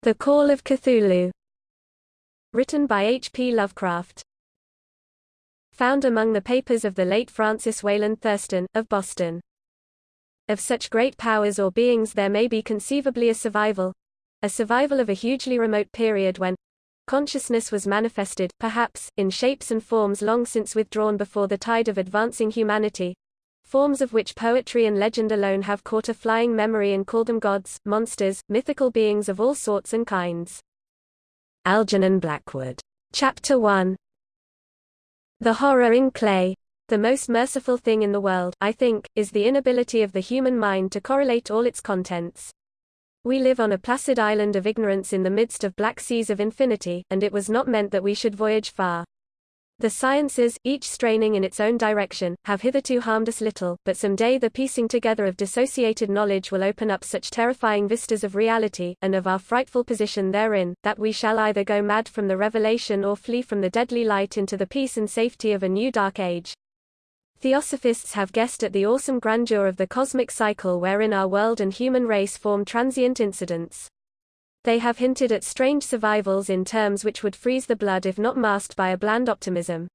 The Call of Cthulhu. Written by H.P. Lovecraft. Found among the papers of the late Francis Wayland Thurston, of Boston. Of such great powers or beings there may be conceivably a survival of a hugely remote period when consciousness was manifested, perhaps, in shapes and forms long since withdrawn before the tide of advancing humanity, forms of which poetry and legend alone have caught a flying memory and called them gods, monsters, mythical beings of all sorts and kinds. Algernon Blackwood. Chapter 1. The horror in clay. The most merciful thing in the world, I think, is the inability of the human mind to correlate all its contents. We live on a placid island of ignorance in the midst of black seas of infinity, and it was not meant that we should voyage far. The sciences, each straining in its own direction, have hitherto harmed us little, but some day the piecing together of dissociated knowledge will open up such terrifying vistas of reality, and of our frightful position therein, that we shall either go mad from the revelation or flee from the deadly light into the peace and safety of a new dark age. Theosophists have guessed at the awesome grandeur of the cosmic cycle wherein our world and human race form transient incidents. They have hinted at strange survivals in terms which would freeze the blood if not masked by a bland optimism.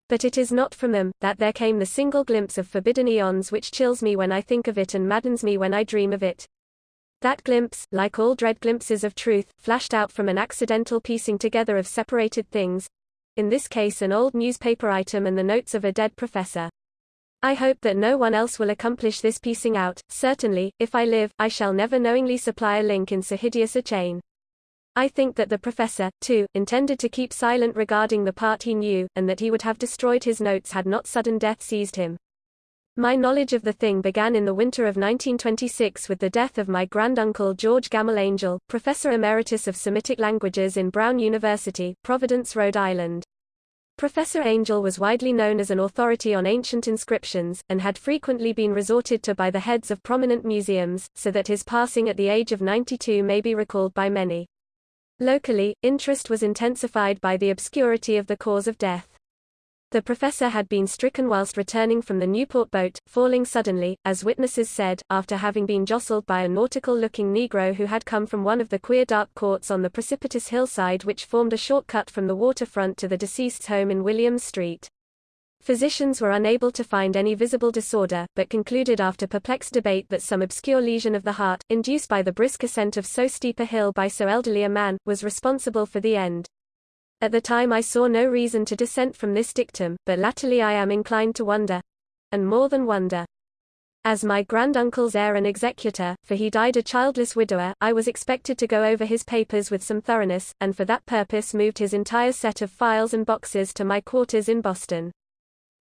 But it is not from them that there came the single glimpse of forbidden eons which chills me when I think of it and maddens me when I dream of it. That glimpse, like all dread glimpses of truth, flashed out from an accidental piecing together of separated things, in this case an old newspaper item and the notes of a dead professor. I hope that no one else will accomplish this piecing out. Certainly, if I live, I shall never knowingly supply a link in so hideous a chain. I think that the professor, too, intended to keep silent regarding the part he knew, and that he would have destroyed his notes had not sudden death seized him. My knowledge of the thing began in the winter of 1926 with the death of my granduncle George Gamble Angel, Professor Emeritus of Semitic Languages in Brown University, Providence, Rhode Island. Professor Angel was widely known as an authority on ancient inscriptions, and had frequently been resorted to by the heads of prominent museums, so that his passing at the age of 92 may be recalled by many. Locally, interest was intensified by the obscurity of the cause of death. The professor had been stricken whilst returning from the Newport boat, falling suddenly, as witnesses said, after having been jostled by a nautical-looking Negro who had come from one of the queer dark courts on the precipitous hillside which formed a shortcut from the waterfront to the deceased's home in Williams Street. Physicians were unable to find any visible disorder, but concluded after perplexed debate that some obscure lesion of the heart, induced by the brisk ascent of so steep a hill by so elderly a man, was responsible for the end. At the time I saw no reason to dissent from this dictum, but latterly I am inclined to wonder. And more than wonder. As my granduncle's heir and executor, for he died a childless widower, I was expected to go over his papers with some thoroughness, and for that purpose moved his entire set of files and boxes to my quarters in Boston.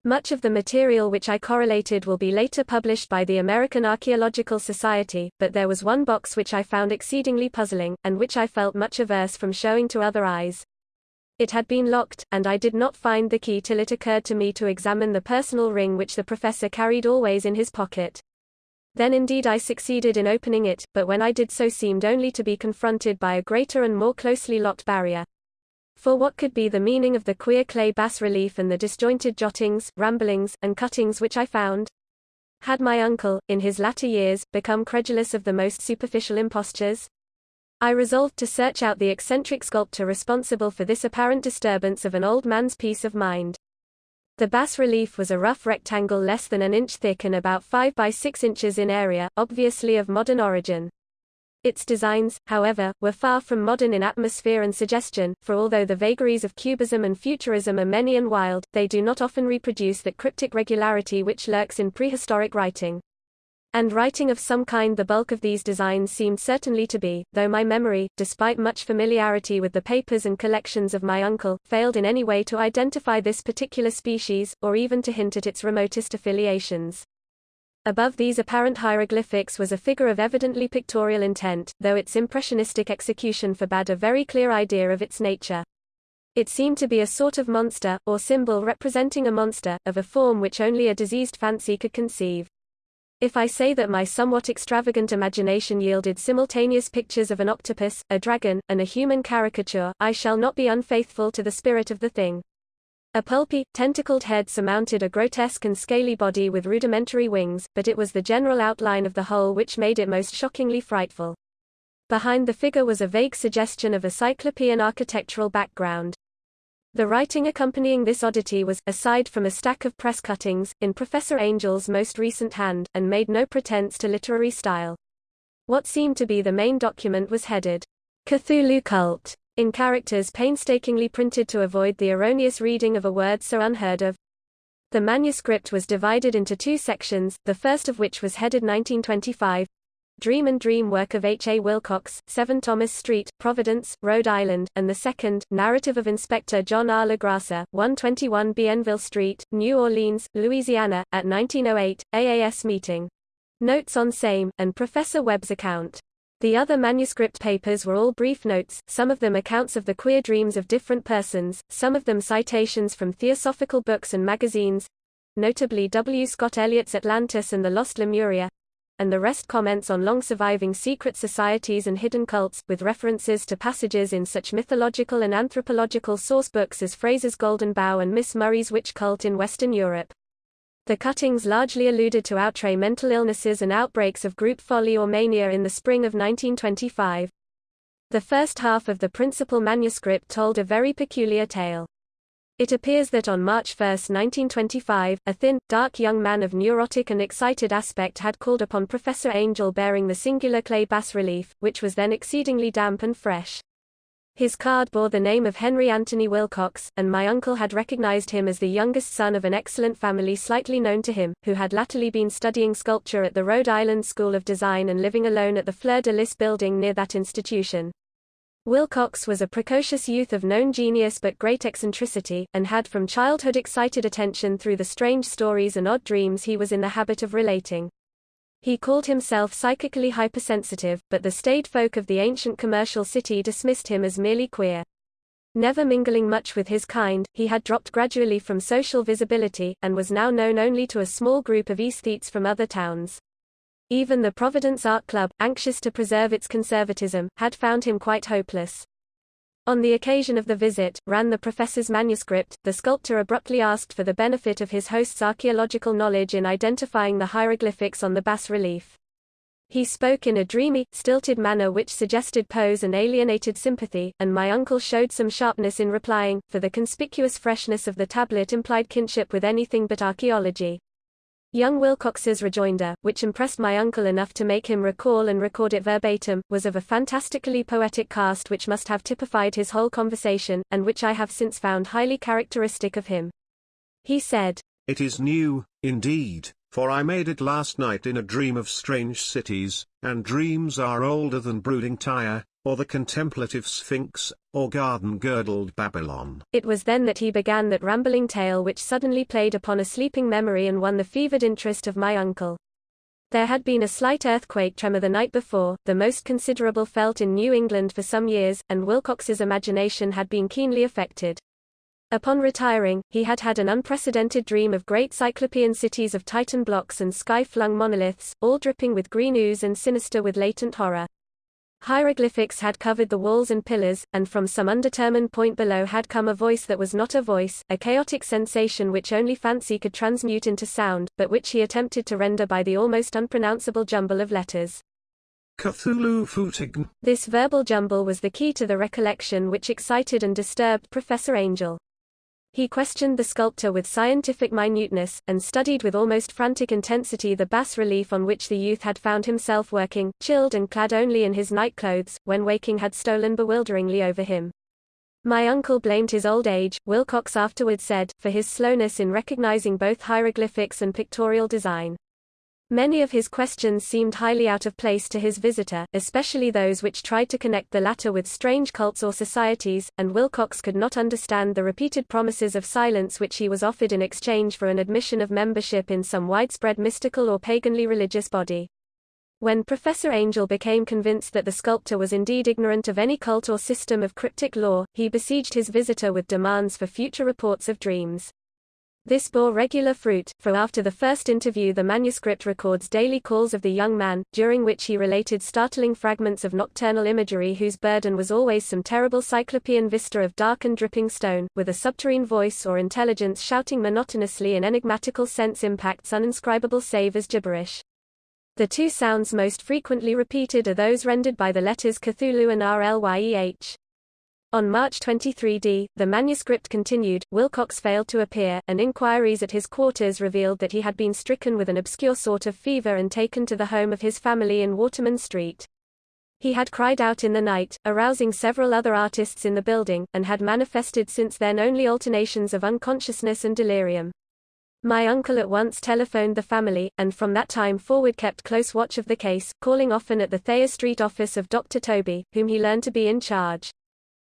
Much of the material which I correlated will be later published by the American Archaeological Society, but there was one box which I found exceedingly puzzling, and which I felt much averse from showing to other eyes. It had been locked, and I did not find the key till it occurred to me to examine the personal ring which the professor carried always in his pocket. Then indeed I succeeded in opening it, but when I did so seemed only to be confronted by a greater and more closely locked barrier. For what could be the meaning of the queer clay bas-relief and the disjointed jottings, ramblings, and cuttings which I found? Had my uncle, in his latter years, become credulous of the most superficial impostures? I resolved to search out the eccentric sculptor responsible for this apparent disturbance of an old man's peace of mind. The bas-relief was a rough rectangle less than an inch thick and about 5 by 6 inches in area, obviously of modern origin. Its designs, however, were far from modern in atmosphere and suggestion, for although the vagaries of cubism and futurism are many and wild, they do not often reproduce that cryptic regularity which lurks in prehistoric writing. And writing of some kind the bulk of these designs seemed certainly to be, though my memory, despite much familiarity with the papers and collections of my uncle, failed in any way to identify this particular species, or even to hint at its remotest affiliations. Above these apparent hieroglyphics was a figure of evidently pictorial intent, though its impressionistic execution forbade a very clear idea of its nature. It seemed to be a sort of monster, or symbol representing a monster, of a form which only a diseased fancy could conceive. If I say that my somewhat extravagant imagination yielded simultaneous pictures of an octopus, a dragon, and a human caricature, I shall not be unfaithful to the spirit of the thing. A pulpy, tentacled head surmounted a grotesque and scaly body with rudimentary wings, but it was the general outline of the whole which made it most shockingly frightful. Behind the figure was a vague suggestion of a cyclopean architectural background. The writing accompanying this oddity was, aside from a stack of press cuttings, in Professor Angel's most recent hand, and made no pretense to literary style. What seemed to be the main document was headed, Cthulhu Cult, in characters painstakingly printed to avoid the erroneous reading of a word so unheard of. The manuscript was divided into two sections, the first of which was headed 1925, Dream and Dream work of H. A. Wilcox, 7 Thomas Street, Providence, Rhode Island, and the second, Narrative of Inspector John R. LaGrassa, 121 Bienville Street, New Orleans, Louisiana, at 1908, AAS meeting. Notes on same, and Professor Webb's account. The other manuscript papers were all brief notes, some of them accounts of the queer dreams of different persons, some of them citations from theosophical books and magazines, notably W. Scott Eliot's Atlantis and the Lost Lemuria, and the rest comments on long-surviving secret societies and hidden cults, with references to passages in such mythological and anthropological sourcebooks as Fraser's Golden Bough and Miss Murray's Witch Cult in Western Europe. The cuttings largely alluded to outre mental illnesses and outbreaks of group folly or mania in the spring of 1925. The first half of the principal manuscript told a very peculiar tale. It appears that on March 1, 1925, a thin, dark young man of neurotic and excited aspect had called upon Professor Angel bearing the singular clay bas-relief, which was then exceedingly damp and fresh. His card bore the name of Henry Anthony Wilcox, and my uncle had recognized him as the youngest son of an excellent family slightly known to him, who had latterly been studying sculpture at the Rhode Island School of Design and living alone at the Fleur de Lis building near that institution. Wilcox was a precocious youth of known genius but great eccentricity, and had from childhood excited attention through the strange stories and odd dreams he was in the habit of relating. He called himself psychically hypersensitive, but the staid folk of the ancient commercial city dismissed him as merely queer. Never mingling much with his kind, he had dropped gradually from social visibility, and was now known only to a small group of aesthetes from other towns. Even the Providence Art Club, anxious to preserve its conservatism, had found him quite hopeless. On the occasion of the visit, ran the professor's manuscript, the sculptor abruptly asked for the benefit of his host's archaeological knowledge in identifying the hieroglyphics on the bas-relief. He spoke in a dreamy, stilted manner which suggested pose and alienated sympathy, and my uncle showed some sharpness in replying, for the conspicuous freshness of the tablet implied kinship with anything but archaeology. Young Wilcox's rejoinder, which impressed my uncle enough to make him recall and record it verbatim, was of a fantastically poetic cast which must have typified his whole conversation, and which I have since found highly characteristic of him. He said, "It is new, indeed, for I made it last night in a dream of strange cities, and dreams are older than brooding Tyre, or the contemplative Sphinx, or garden-girdled Babylon." It was then that he began that rambling tale which suddenly played upon a sleeping memory and won the fevered interest of my uncle. There had been a slight earthquake tremor the night before, the most considerable felt in New England for some years, and Wilcox's imagination had been keenly affected. Upon retiring, he had had an unprecedented dream of great cyclopean cities of Titan blocks and sky-flung monoliths, all dripping with green ooze and sinister with latent horror. Hieroglyphics had covered the walls and pillars, and from some undetermined point below had come a voice that was not a voice, a chaotic sensation which only fancy could transmute into sound, but which he attempted to render by the almost unpronounceable jumble of letters. Cthulhu Futign. This verbal jumble was the key to the recollection which excited and disturbed Professor Angel. He questioned the sculptor with scientific minuteness, and studied with almost frantic intensity the bas-relief on which the youth had found himself working, chilled and clad only in his nightclothes, when waking had stolen bewilderingly over him. My uncle blamed his old age, Wilcox afterward said, for his slowness in recognizing both hieroglyphics and pictorial design. Many of his questions seemed highly out of place to his visitor, especially those which tried to connect the latter with strange cults or societies, and Wilcox could not understand the repeated promises of silence which he was offered in exchange for an admission of membership in some widespread mystical or paganly religious body. When Professor Angel became convinced that the sculptor was indeed ignorant of any cult or system of cryptic lore, he besieged his visitor with demands for future reports of dreams. This bore regular fruit, for after the first interview the manuscript records daily calls of the young man, during which he related startling fragments of nocturnal imagery whose burden was always some terrible cyclopean vista of dark and dripping stone, with a subterrene voice or intelligence shouting monotonously in enigmatical sense impacts uninscribable save as gibberish. The two sounds most frequently repeated are those rendered by the letters Cthulhu and RLYEH. On March 23d, the manuscript continued, Wilcox failed to appear, and inquiries at his quarters revealed that he had been stricken with an obscure sort of fever and taken to the home of his family in Waterman Street. He had cried out in the night, arousing several other artists in the building, and had manifested since then only alternations of unconsciousness and delirium. My uncle at once telephoned the family, and from that time forward kept close watch of the case, calling often at the Thayer Street office of Dr. Toby, whom he learned to be in charge.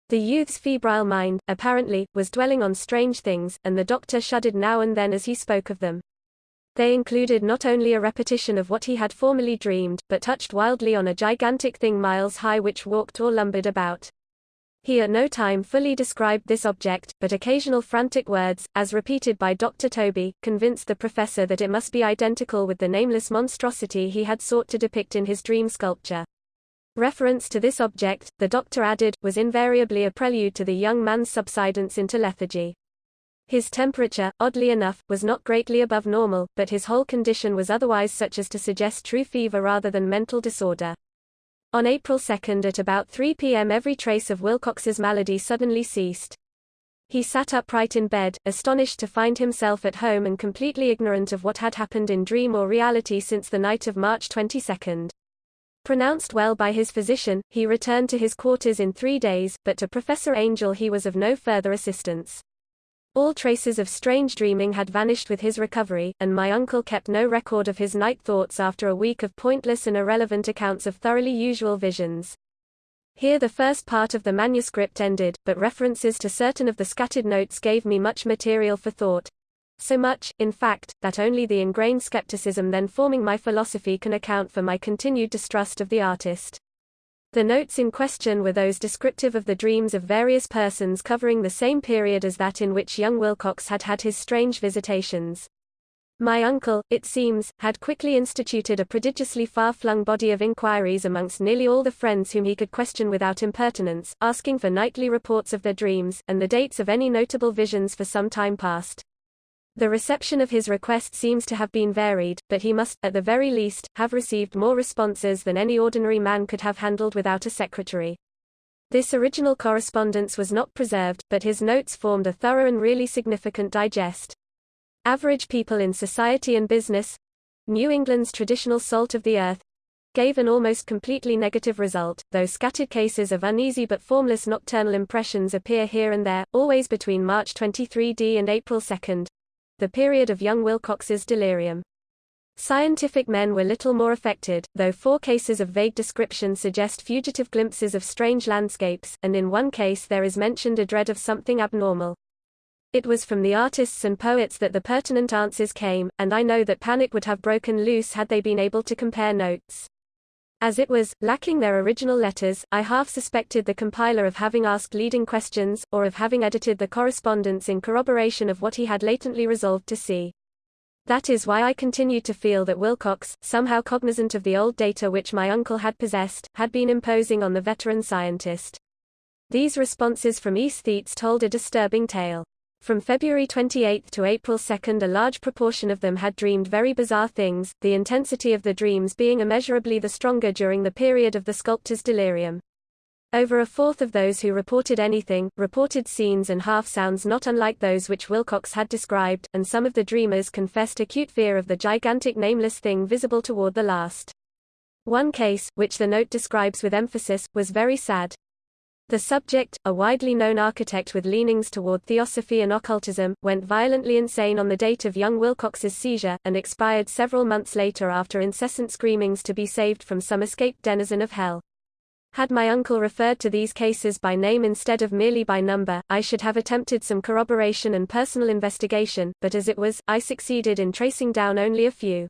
The youth's febrile mind, apparently, was dwelling on strange things, and the doctor shuddered now and then as he spoke of them. They included not only a repetition of what he had formerly dreamed, but touched wildly on a gigantic thing miles high which walked or lumbered about. He at no time fully described this object, but occasional frantic words, as repeated by Dr. Toby, convinced the professor that it must be identical with the nameless monstrosity he had sought to depict in his dream sculpture. Reference to this object, the doctor added, was invariably a prelude to the young man's subsidence into lethargy. His temperature, oddly enough, was not greatly above normal, but his whole condition was otherwise such as to suggest true fever rather than mental disorder. On April 2 at about 3 p.m. every trace of Wilcox's malady suddenly ceased. He sat upright in bed, astonished to find himself at home and completely ignorant of what had happened in dream or reality since the night of March 22. Pronounced well by his physician, he returned to his quarters in 3 days, but to Professor Angel he was of no further assistance. All traces of strange dreaming had vanished with his recovery, and my uncle kept no record of his night thoughts after a week of pointless and irrelevant accounts of thoroughly usual visions. Here the first part of the manuscript ended, but references to certain of the scattered notes gave me much material for thought. So much, in fact, that only the ingrained skepticism then forming my philosophy can account for my continued distrust of the artist. The notes in question were those descriptive of the dreams of various persons covering the same period as that in which young Wilcox had had his strange visitations. My uncle, it seems, had quickly instituted a prodigiously far-flung body of inquiries amongst nearly all the friends whom he could question without impertinence, asking for nightly reports of their dreams, and the dates of any notable visions for some time past. The reception of his request seems to have been varied, but he must, at the very least, have received more responses than any ordinary man could have handled without a secretary. This original correspondence was not preserved, but his notes formed a thorough and really significant digest. Average People in Society and Business, New England's Traditional Salt of the Earth, gave an almost completely negative result, though scattered cases of uneasy but formless nocturnal impressions appear here and there, always between March 23d and April 2. The period of young Wilcox's delirium. Scientific men were little more affected, though 4 cases of vague description suggest fugitive glimpses of strange landscapes, and in one case there is mentioned a dread of something abnormal. It was from the artists and poets that the pertinent answers came, and I know that panic would have broken loose had they been able to compare notes. As it was, lacking their original letters, I half suspected the compiler of having asked leading questions, or of having edited the correspondence in corroboration of what he had latently resolved to see. That is why I continued to feel that Wilcox, somehow cognizant of the old data which my uncle had possessed, had been imposing on the veteran scientist. These responses from aesthetes told a disturbing tale. From February 28 to April 2 a large proportion of them had dreamed very bizarre things, the intensity of the dreams being immeasurably the stronger during the period of the sculptor's delirium. Over a fourth of those who reported anything, reported scenes and half-sounds not unlike those which Wilcox had described, and some of the dreamers confessed acute fear of the gigantic nameless thing visible toward the last. One case, which the note describes with emphasis, was very sad. The subject, a widely known architect with leanings toward theosophy and occultism, went violently insane on the date of young Wilcox's seizure, and expired several months later after incessant screamings to be saved from some escaped denizen of hell. Had my uncle referred to these cases by name instead of merely by number, I should have attempted some corroboration and personal investigation, but as it was, I succeeded in tracing down only a few.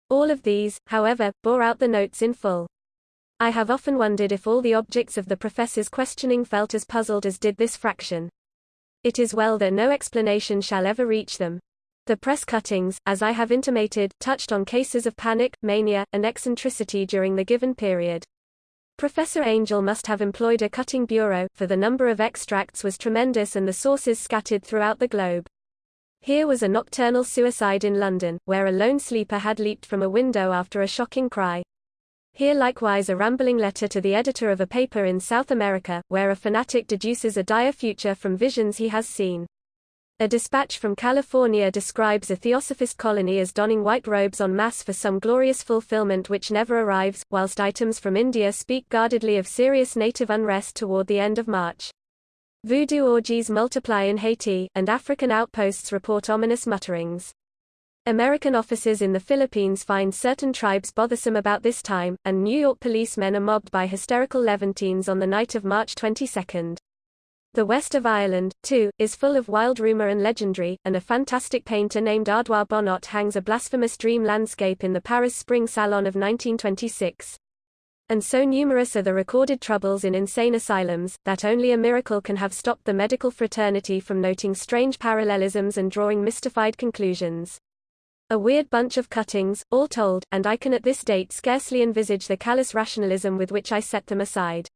All of these, however, bore out the notes in full. I have often wondered if all the objects of the professor's questioning felt as puzzled as did this fraction. It is well that no explanation shall ever reach them. The press cuttings, as I have intimated, touched on cases of panic, mania, and eccentricity during the given period. Professor Angel must have employed a cutting bureau, for the number of extracts was tremendous and the sources scattered throughout the globe. Here was a nocturnal suicide in London, where a lone sleeper had leaped from a window after a shocking cry. Here likewise a rambling letter to the editor of a paper in South America, where a fanatic deduces a dire future from visions he has seen. A dispatch from California describes a theosophist colony as donning white robes en masse for some glorious fulfillment which never arrives, whilst items from India speak guardedly of serious native unrest toward the end of March. Voodoo orgies multiply in Haiti, and African outposts report ominous mutterings. American officers in the Philippines find certain tribes bothersome about this time, and New York policemen are mobbed by hysterical Levantines on the night of March 22. The west of Ireland, too, is full of wild rumor and legendary, and a fantastic painter named Ardois Bonnot hangs a blasphemous dream landscape in the Paris Spring Salon of 1926. And so numerous are the recorded troubles in insane asylums, that only a miracle can have stopped the medical fraternity from noting strange parallelisms and drawing mystified conclusions. A weird bunch of cuttings, all told, and I can at this date scarcely envisage the callous rationalism with which I set them aside.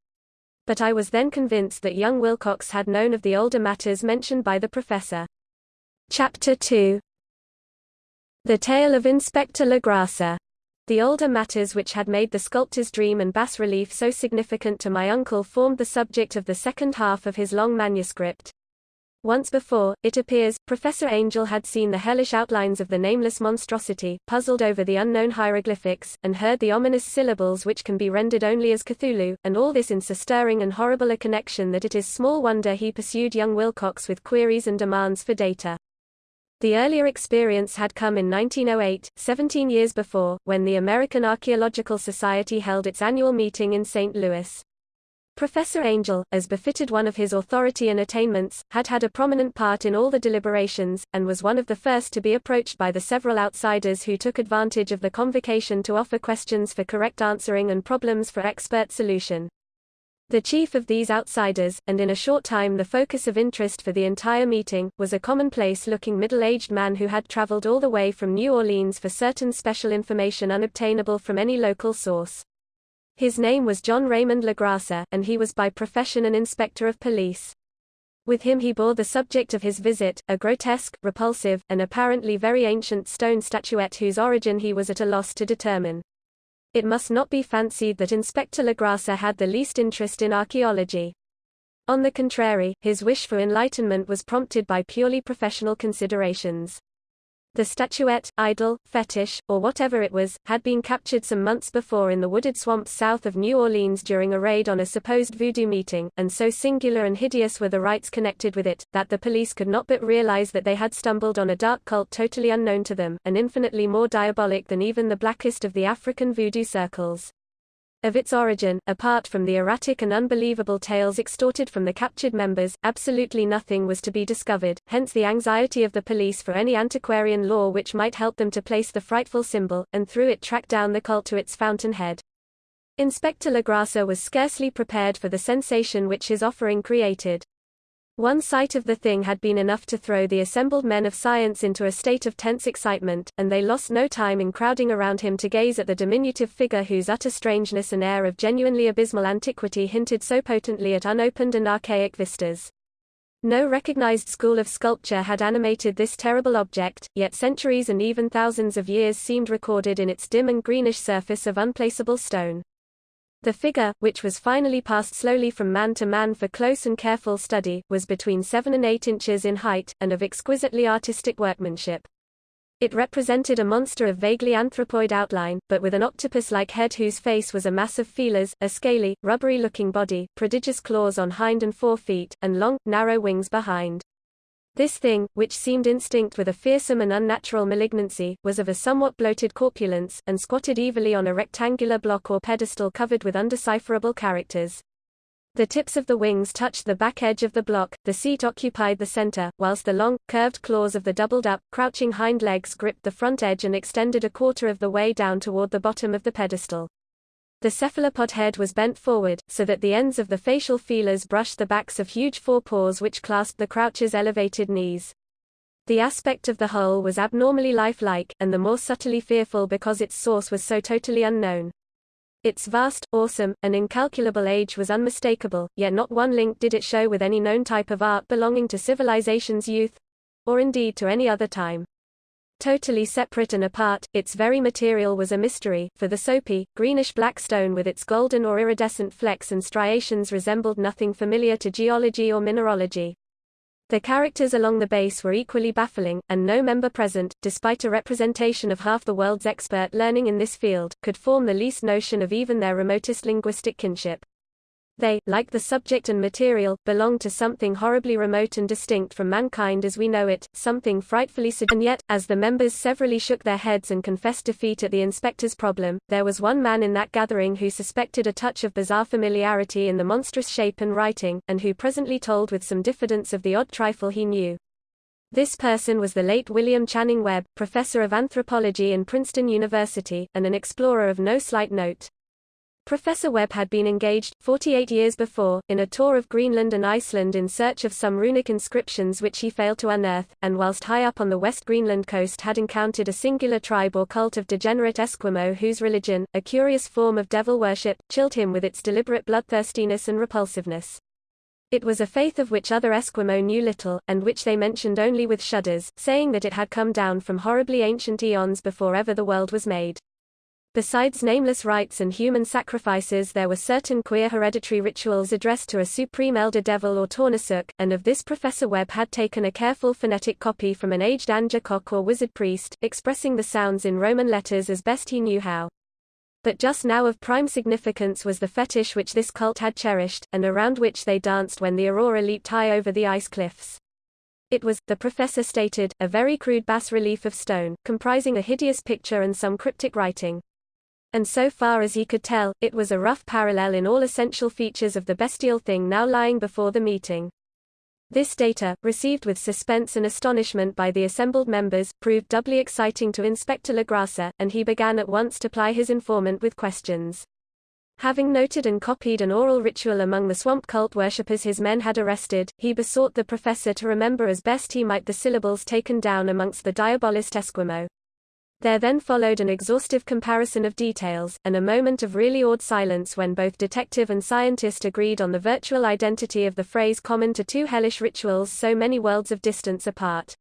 But I was then convinced that young Wilcox had known of the older matters mentioned by the professor. Chapter 2. The Tale of Inspector Legrasa. The older matters which had made the sculptor's dream and bas-relief so significant to my uncle formed the subject of the second half of his long manuscript. Once before, it appears, Professor Angel had seen the hellish outlines of the nameless monstrosity, puzzled over the unknown hieroglyphics, and heard the ominous syllables which can be rendered only as Cthulhu, and all this in so stirring and horrible a connection that it is small wonder he pursued young Wilcox with queries and demands for data. The earlier experience had come in 1908, 17 years before, when the American Archaeological Society held its annual meeting in St. Louis. Professor Angel, as befitted one of his authority and attainments, had had a prominent part in all the deliberations, and was one of the first to be approached by the several outsiders who took advantage of the convocation to offer questions for correct answering and problems for expert solution. The chief of these outsiders, and in a short time the focus of interest for the entire meeting, was a commonplace-looking middle-aged man who had traveled all the way from New Orleans for certain special information unobtainable from any local source. His name was John Raymond Legrasa, and he was by profession an inspector of police. With him he bore the subject of his visit, a grotesque, repulsive, and apparently very ancient stone statuette whose origin he was at a loss to determine. It must not be fancied that Inspector Legrasa had the least interest in archaeology. On the contrary, his wish for enlightenment was prompted by purely professional considerations. The statuette, idol, fetish, or whatever it was, had been captured some months before in the wooded swamps south of New Orleans during a raid on a supposed voodoo meeting, and so singular and hideous were the rites connected with it, that the police could not but realize that they had stumbled on a dark cult totally unknown to them, and infinitely more diabolic than even the blackest of the African voodoo circles. Of its origin, apart from the erratic and unbelievable tales extorted from the captured members, absolutely nothing was to be discovered, hence the anxiety of the police for any antiquarian lore which might help them to place the frightful symbol, and through it track down the cult to its fountainhead. Inspector Legrasa was scarcely prepared for the sensation which his offering created. One sight of the thing had been enough to throw the assembled men of science into a state of tense excitement, and they lost no time in crowding around him to gaze at the diminutive figure whose utter strangeness and air of genuinely abysmal antiquity hinted so potently at unopened and archaic vistas. No recognized school of sculpture had animated this terrible object, yet centuries and even thousands of years seemed recorded in its dim and greenish surface of unplaceable stone. The figure, which was finally passed slowly from man to man for close and careful study, was between 7 and 8 inches in height, and of exquisitely artistic workmanship. It represented a monster of vaguely anthropoid outline, but with an octopus-like head whose face was a mass of feelers, a scaly, rubbery-looking body, prodigious claws on hind and fore feet, and long, narrow wings behind. This thing, which seemed instinct with a fearsome and unnatural malignancy, was of a somewhat bloated corpulence, and squatted evilly on a rectangular block or pedestal covered with undecipherable characters. The tips of the wings touched the back edge of the block, the seat occupied the center, whilst the long, curved claws of the doubled-up, crouching hind legs gripped the front edge and extended a quarter of the way down toward the bottom of the pedestal. The cephalopod head was bent forward, so that the ends of the facial feelers brushed the backs of huge forepaws which clasped the croucher's elevated knees. The aspect of the whole was abnormally lifelike, and the more subtly fearful because its source was so totally unknown. Its vast, awesome, and incalculable age was unmistakable, yet not one link did it show with any known type of art belonging to civilization's youth. or indeed to any other time. Totally separate and apart, its very material was a mystery, for the soapy, greenish-black stone with its golden or iridescent flecks and striations resembled nothing familiar to geology or mineralogy. The characters along the base were equally baffling, and no member present, despite a representation of half the world's expert learning in this field, could form the least notion of even their remotest linguistic kinship. They, like the subject and material, belonged to something horribly remote and distinct from mankind as we know it, something frightfully and yet, as the members severally shook their heads and confessed defeat at the inspector's problem, there was one man in that gathering who suspected a touch of bizarre familiarity in the monstrous shape and writing, and who presently told with some diffidence of the odd trifle he knew. This person was the late William Channing Webb, professor of anthropology in Princeton University, and an explorer of no slight note. Professor Webb had been engaged, 48 years before, in a tour of Greenland and Iceland in search of some runic inscriptions which he failed to unearth, and whilst high up on the West Greenland coast had encountered a singular tribe or cult of degenerate Esquimaux whose religion, a curious form of devil worship, chilled him with its deliberate bloodthirstiness and repulsiveness. It was a faith of which other Esquimaux knew little, and which they mentioned only with shudders, saying that it had come down from horribly ancient eons before ever the world was made. Besides nameless rites and human sacrifices, there were certain queer hereditary rituals addressed to a supreme elder devil or Tornasuk, and of this Professor Webb had taken a careful phonetic copy from an aged Angakok or wizard priest, expressing the sounds in Roman letters as best he knew how. But just now of prime significance was the fetish which this cult had cherished, and around which they danced when the aurora leaped high over the ice cliffs. It was, the professor stated, a very crude bas-relief of stone, comprising a hideous picture and some cryptic writing. And so far as he could tell, it was a rough parallel in all essential features of the bestial thing now lying before the meeting. This data, received with suspense and astonishment by the assembled members, proved doubly exciting to Inspector Legrasse, and he began at once to ply his informant with questions. Having noted and copied an oral ritual among the swamp cult worshippers his men had arrested, he besought the professor to remember as best he might the syllables taken down amongst the diabolist Esquimaux. There then followed an exhaustive comparison of details, and a moment of really awed silence when both detective and scientist agreed on the virtual identity of the phrase common to two hellish rituals so many worlds of distance apart.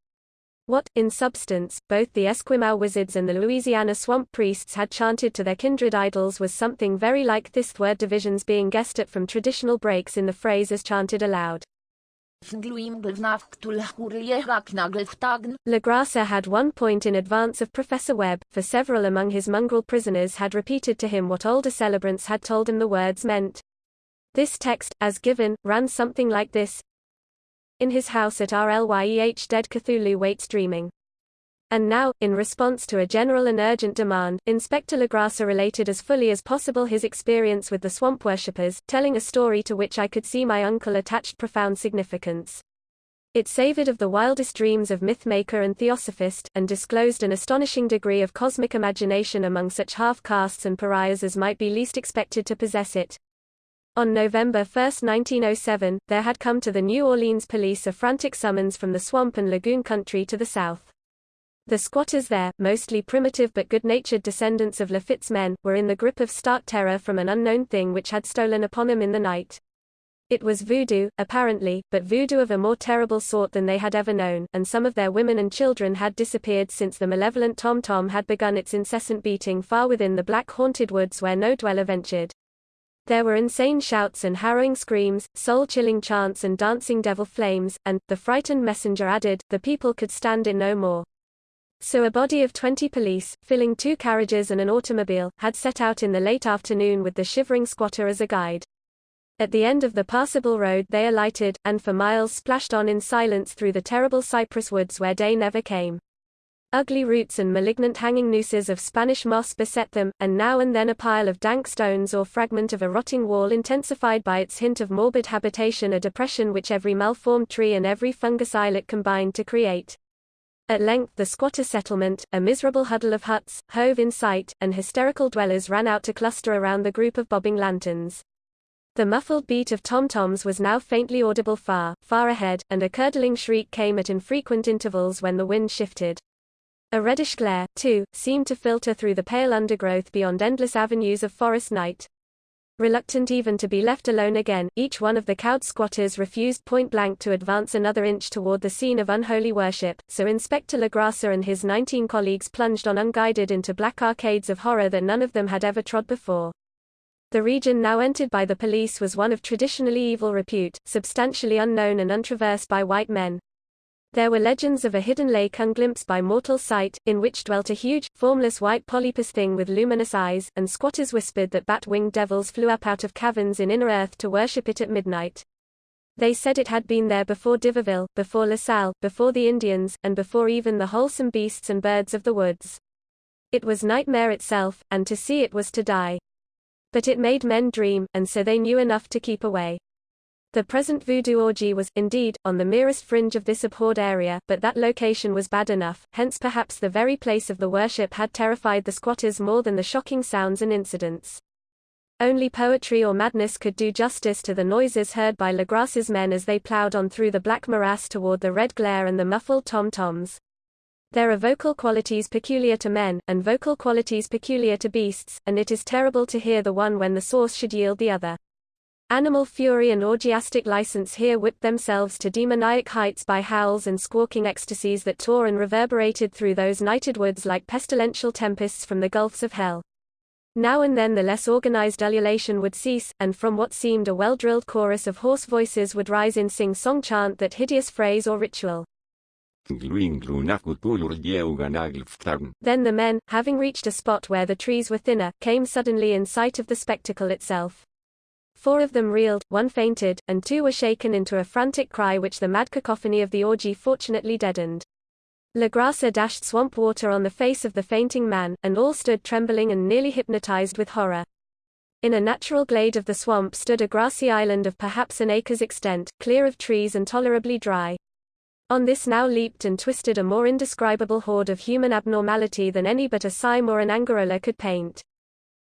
What, in substance, both the Esquimau wizards and the Louisiana swamp priests had chanted to their kindred idols was something very like this word divisions being guessed at from traditional breaks in the phrase as chanted aloud. Legrasse had 1 point in advance of Professor Webb, for several among his mongrel prisoners had repeated to him what older celebrants had told him the words meant. This text, as given, ran something like this. In his house at RLYEH dead Cthulhu waits dreaming. And now, in response to a general and urgent demand, Inspector Legrasse related as fully as possible his experience with the swamp worshippers, telling a story to which I could see my uncle attached profound significance. It savored of the wildest dreams of myth-maker and theosophist, and disclosed an astonishing degree of cosmic imagination among such half-castes and pariahs as might be least expected to possess it. On November 1, 1907, there had come to the New Orleans police a frantic summons from the swamp and lagoon country to the south. The squatters there, mostly primitive but good-natured descendants of Lafitte's men, were in the grip of stark terror from an unknown thing which had stolen upon them in the night. It was voodoo, apparently, but voodoo of a more terrible sort than they had ever known, and some of their women and children had disappeared since the malevolent tom-tom had begun its incessant beating far within the black haunted woods where no dweller ventured. There were insane shouts and harrowing screams, soul-chilling chants and dancing devil flames, and, the frightened messenger added, the people could stand it no more. So a body of 20 police, filling 2 carriages and an automobile, had set out in the late afternoon with the shivering squatter as a guide. At the end of the passable road they alighted, and for miles splashed on in silence through the terrible cypress woods where day never came. Ugly roots and malignant hanging nooses of Spanish moss beset them, and now and then a pile of dank stones or fragment of a rotting wall intensified by its hint of morbid habitation, a depression which every malformed tree and every fungus islet combined to create. At length the squatter settlement, a miserable huddle of huts, hove in sight, and hysterical dwellers ran out to cluster around the group of bobbing lanterns. The muffled beat of tom-toms was now faintly audible far, far ahead, and a curdling shriek came at infrequent intervals when the wind shifted. A reddish glare, too, seemed to filter through the pale undergrowth beyond endless avenues of forest night. Reluctant even to be left alone again, each one of the cowed squatters refused point-blank to advance another inch toward the scene of unholy worship, so Inspector Legrasa and his 19 colleagues plunged on unguided into black arcades of horror that none of them had ever trod before. The region now entered by the police was one of traditionally evil repute, substantially unknown and untraversed by white men. There were legends of a hidden lake unglimpsed by mortal sight, in which dwelt a huge, formless white polypus thing with luminous eyes, and squatters whispered that bat-winged devils flew up out of caverns in inner earth to worship it at midnight. They said it had been there before D'Iberville, before La Salle, before the Indians, and before even the wholesome beasts and birds of the woods. It was nightmare itself, and to see it was to die. But it made men dream, and so they knew enough to keep away. The present voodoo orgy was, indeed, on the merest fringe of this abhorred area, but that location was bad enough, hence perhaps the very place of the worship had terrified the squatters more than the shocking sounds and incidents. Only poetry or madness could do justice to the noises heard by Legrasa's men as they plowed on through the black morass toward the red glare and the muffled tom-toms. There are vocal qualities peculiar to men, and vocal qualities peculiar to beasts, and it is terrible to hear the one when the source should yield the other. Animal fury and orgiastic license here whipped themselves to demoniac heights by howls and squawking ecstasies that tore and reverberated through those nighted woods like pestilential tempests from the gulfs of hell. Now and then the less organized ululation would cease, and from what seemed a well-drilled chorus of hoarse voices would rise in sing-song chant that hideous phrase or ritual. Then the men, having reached a spot where the trees were thinner, came suddenly in sight of the spectacle itself. 4 of them reeled, 1 fainted, and 2 were shaken into a frantic cry which the mad cacophony of the orgy fortunately deadened. Legrasa dashed swamp water on the face of the fainting man, and all stood trembling and nearly hypnotized with horror. In a natural glade of the swamp stood a grassy island of perhaps an acre's extent, clear of trees and tolerably dry. On this now leaped and twisted a more indescribable horde of human abnormality than any but a Siam or an Angarola could paint.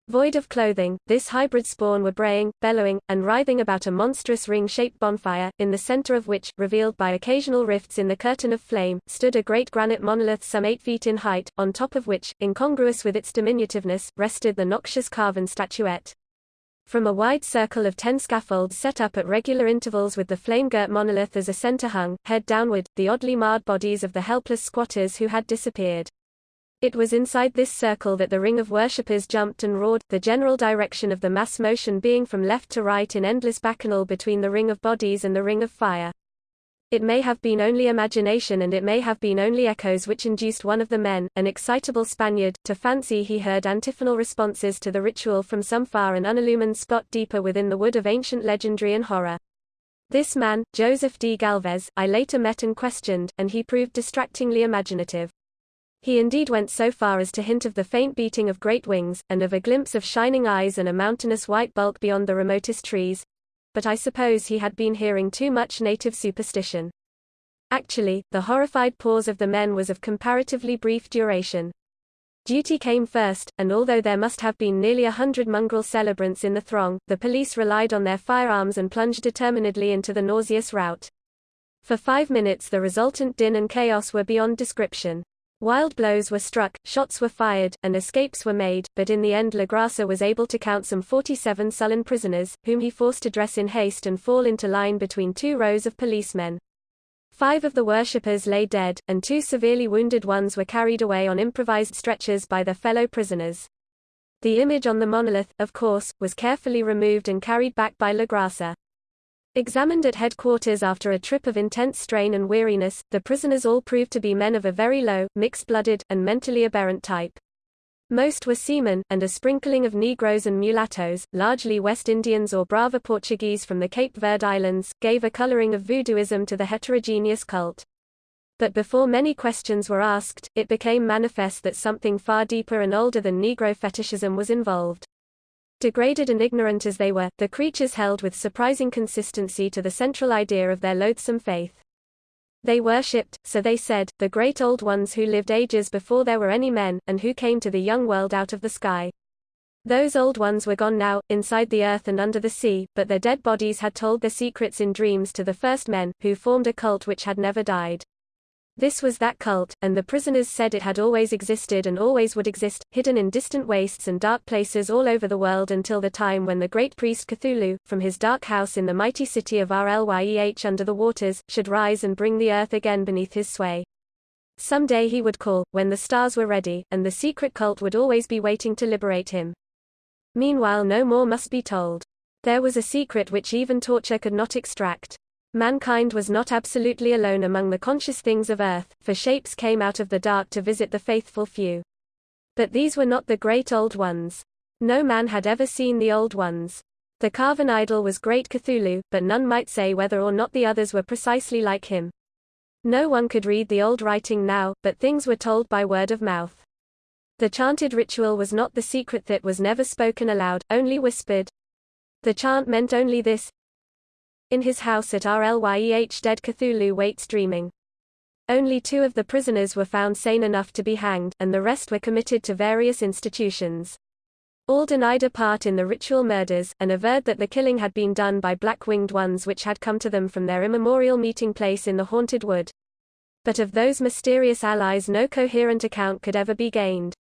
Void of clothing, this hybrid spawn were braying, bellowing, and writhing about a monstrous ring-shaped bonfire, in the center of which, revealed by occasional rifts in the curtain of flame, stood a great granite monolith some 8 feet in height, on top of which, incongruous with its diminutiveness, rested the noxious carven statuette. From a wide circle of 10 scaffolds set up at regular intervals with the flame-girt monolith as a center hung, head downward, the oddly marred bodies of the helpless squatters who had disappeared. It was inside this circle that the ring of worshippers jumped and roared, the general direction of the mass motion being from left to right in endless bacchanal between the ring of bodies and the ring of fire. It may have been only imagination and it may have been only echoes which induced one of the men, an excitable Spaniard, to fancy he heard antiphonal responses to the ritual from some far and unillumined spot deeper within the wood of ancient legendary and horror. This man, Joseph D. Galvez, I later met and questioned, and he proved distractingly imaginative. He indeed went so far as to hint of the faint beating of great wings, and of a glimpse of shining eyes and a mountainous white bulk beyond the remotest trees. But I suppose he had been hearing too much native superstition. Actually, the horrified pause of the men was of comparatively brief duration. Duty came first, and although there must have been nearly 100 mongrel celebrants in the throng, the police relied on their firearms and plunged determinedly into the nauseous rout. For 5 minutes the resultant din and chaos were beyond description. Wild blows were struck, shots were fired, and escapes were made, but in the end Legrasa was able to count some 47 sullen prisoners, whom he forced to dress in haste and fall into line between 2 rows of policemen. 5 of the worshippers lay dead, and 2 severely wounded ones were carried away on improvised stretchers by their fellow prisoners. The image on the monolith, of course, was carefully removed and carried back by Legrasa. Examined at headquarters after a trip of intense strain and weariness, the prisoners all proved to be men of a very low, mixed-blooded, and mentally aberrant type. Most were seamen, and a sprinkling of Negroes and mulattoes, largely West Indians or Brava Portuguese from the Cape Verde Islands, gave a coloring of voodooism to the heterogeneous cult. But before many questions were asked, it became manifest that something far deeper and older than Negro fetishism was involved. Degraded and ignorant as they were, the creatures held with surprising consistency to the central idea of their loathsome faith. They worshipped, so they said, the great old ones who lived ages before there were any men, and who came to the young world out of the sky. Those old ones were gone now, inside the earth and under the sea, but their dead bodies had told their secrets in dreams to the first men, who formed a cult which had never died. This was that cult, and the prisoners said it had always existed and always would exist, hidden in distant wastes and dark places all over the world until the time when the great priest Cthulhu, from his dark house in the mighty city of Rlyeh under the waters, should rise and bring the earth again beneath his sway. Someday he would call, when the stars were ready, and the secret cult would always be waiting to liberate him. Meanwhile no more must be told. There was a secret which even torture could not extract. Mankind was not absolutely alone among the conscious things of earth, for shapes came out of the dark to visit the faithful few. But these were not the great old ones. No man had ever seen the old ones. The carven idol was great Cthulhu, but none might say whether or not the others were precisely like him. No one could read the old writing now, but things were told by word of mouth. The chanted ritual was not the secret that was never spoken aloud, only whispered. The chant meant only this: in his house at Rlyeh dead Cthulhu waits dreaming. Only 2 of the prisoners were found sane enough to be hanged, and the rest were committed to various institutions. All denied a part in the ritual murders, and averred that the killing had been done by black-winged ones which had come to them from their immemorial meeting place in the haunted wood. But of those mysterious allies no coherent account could ever be gained.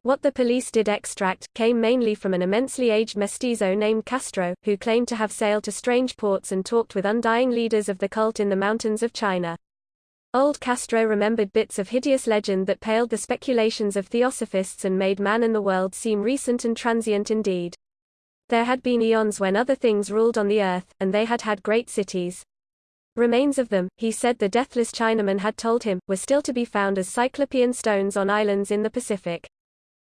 What the police did extract, came mainly from an immensely aged mestizo named Castro, who claimed to have sailed to strange ports and talked with undying leaders of the cult in the mountains of China. Old Castro remembered bits of hideous legend that paled the speculations of theosophists and made man and the world seem recent and transient indeed. There had been eons when other things ruled on the earth, and they had had great cities. Remains of them, he said the deathless Chinaman had told him, were still to be found as cyclopean stones on islands in the Pacific.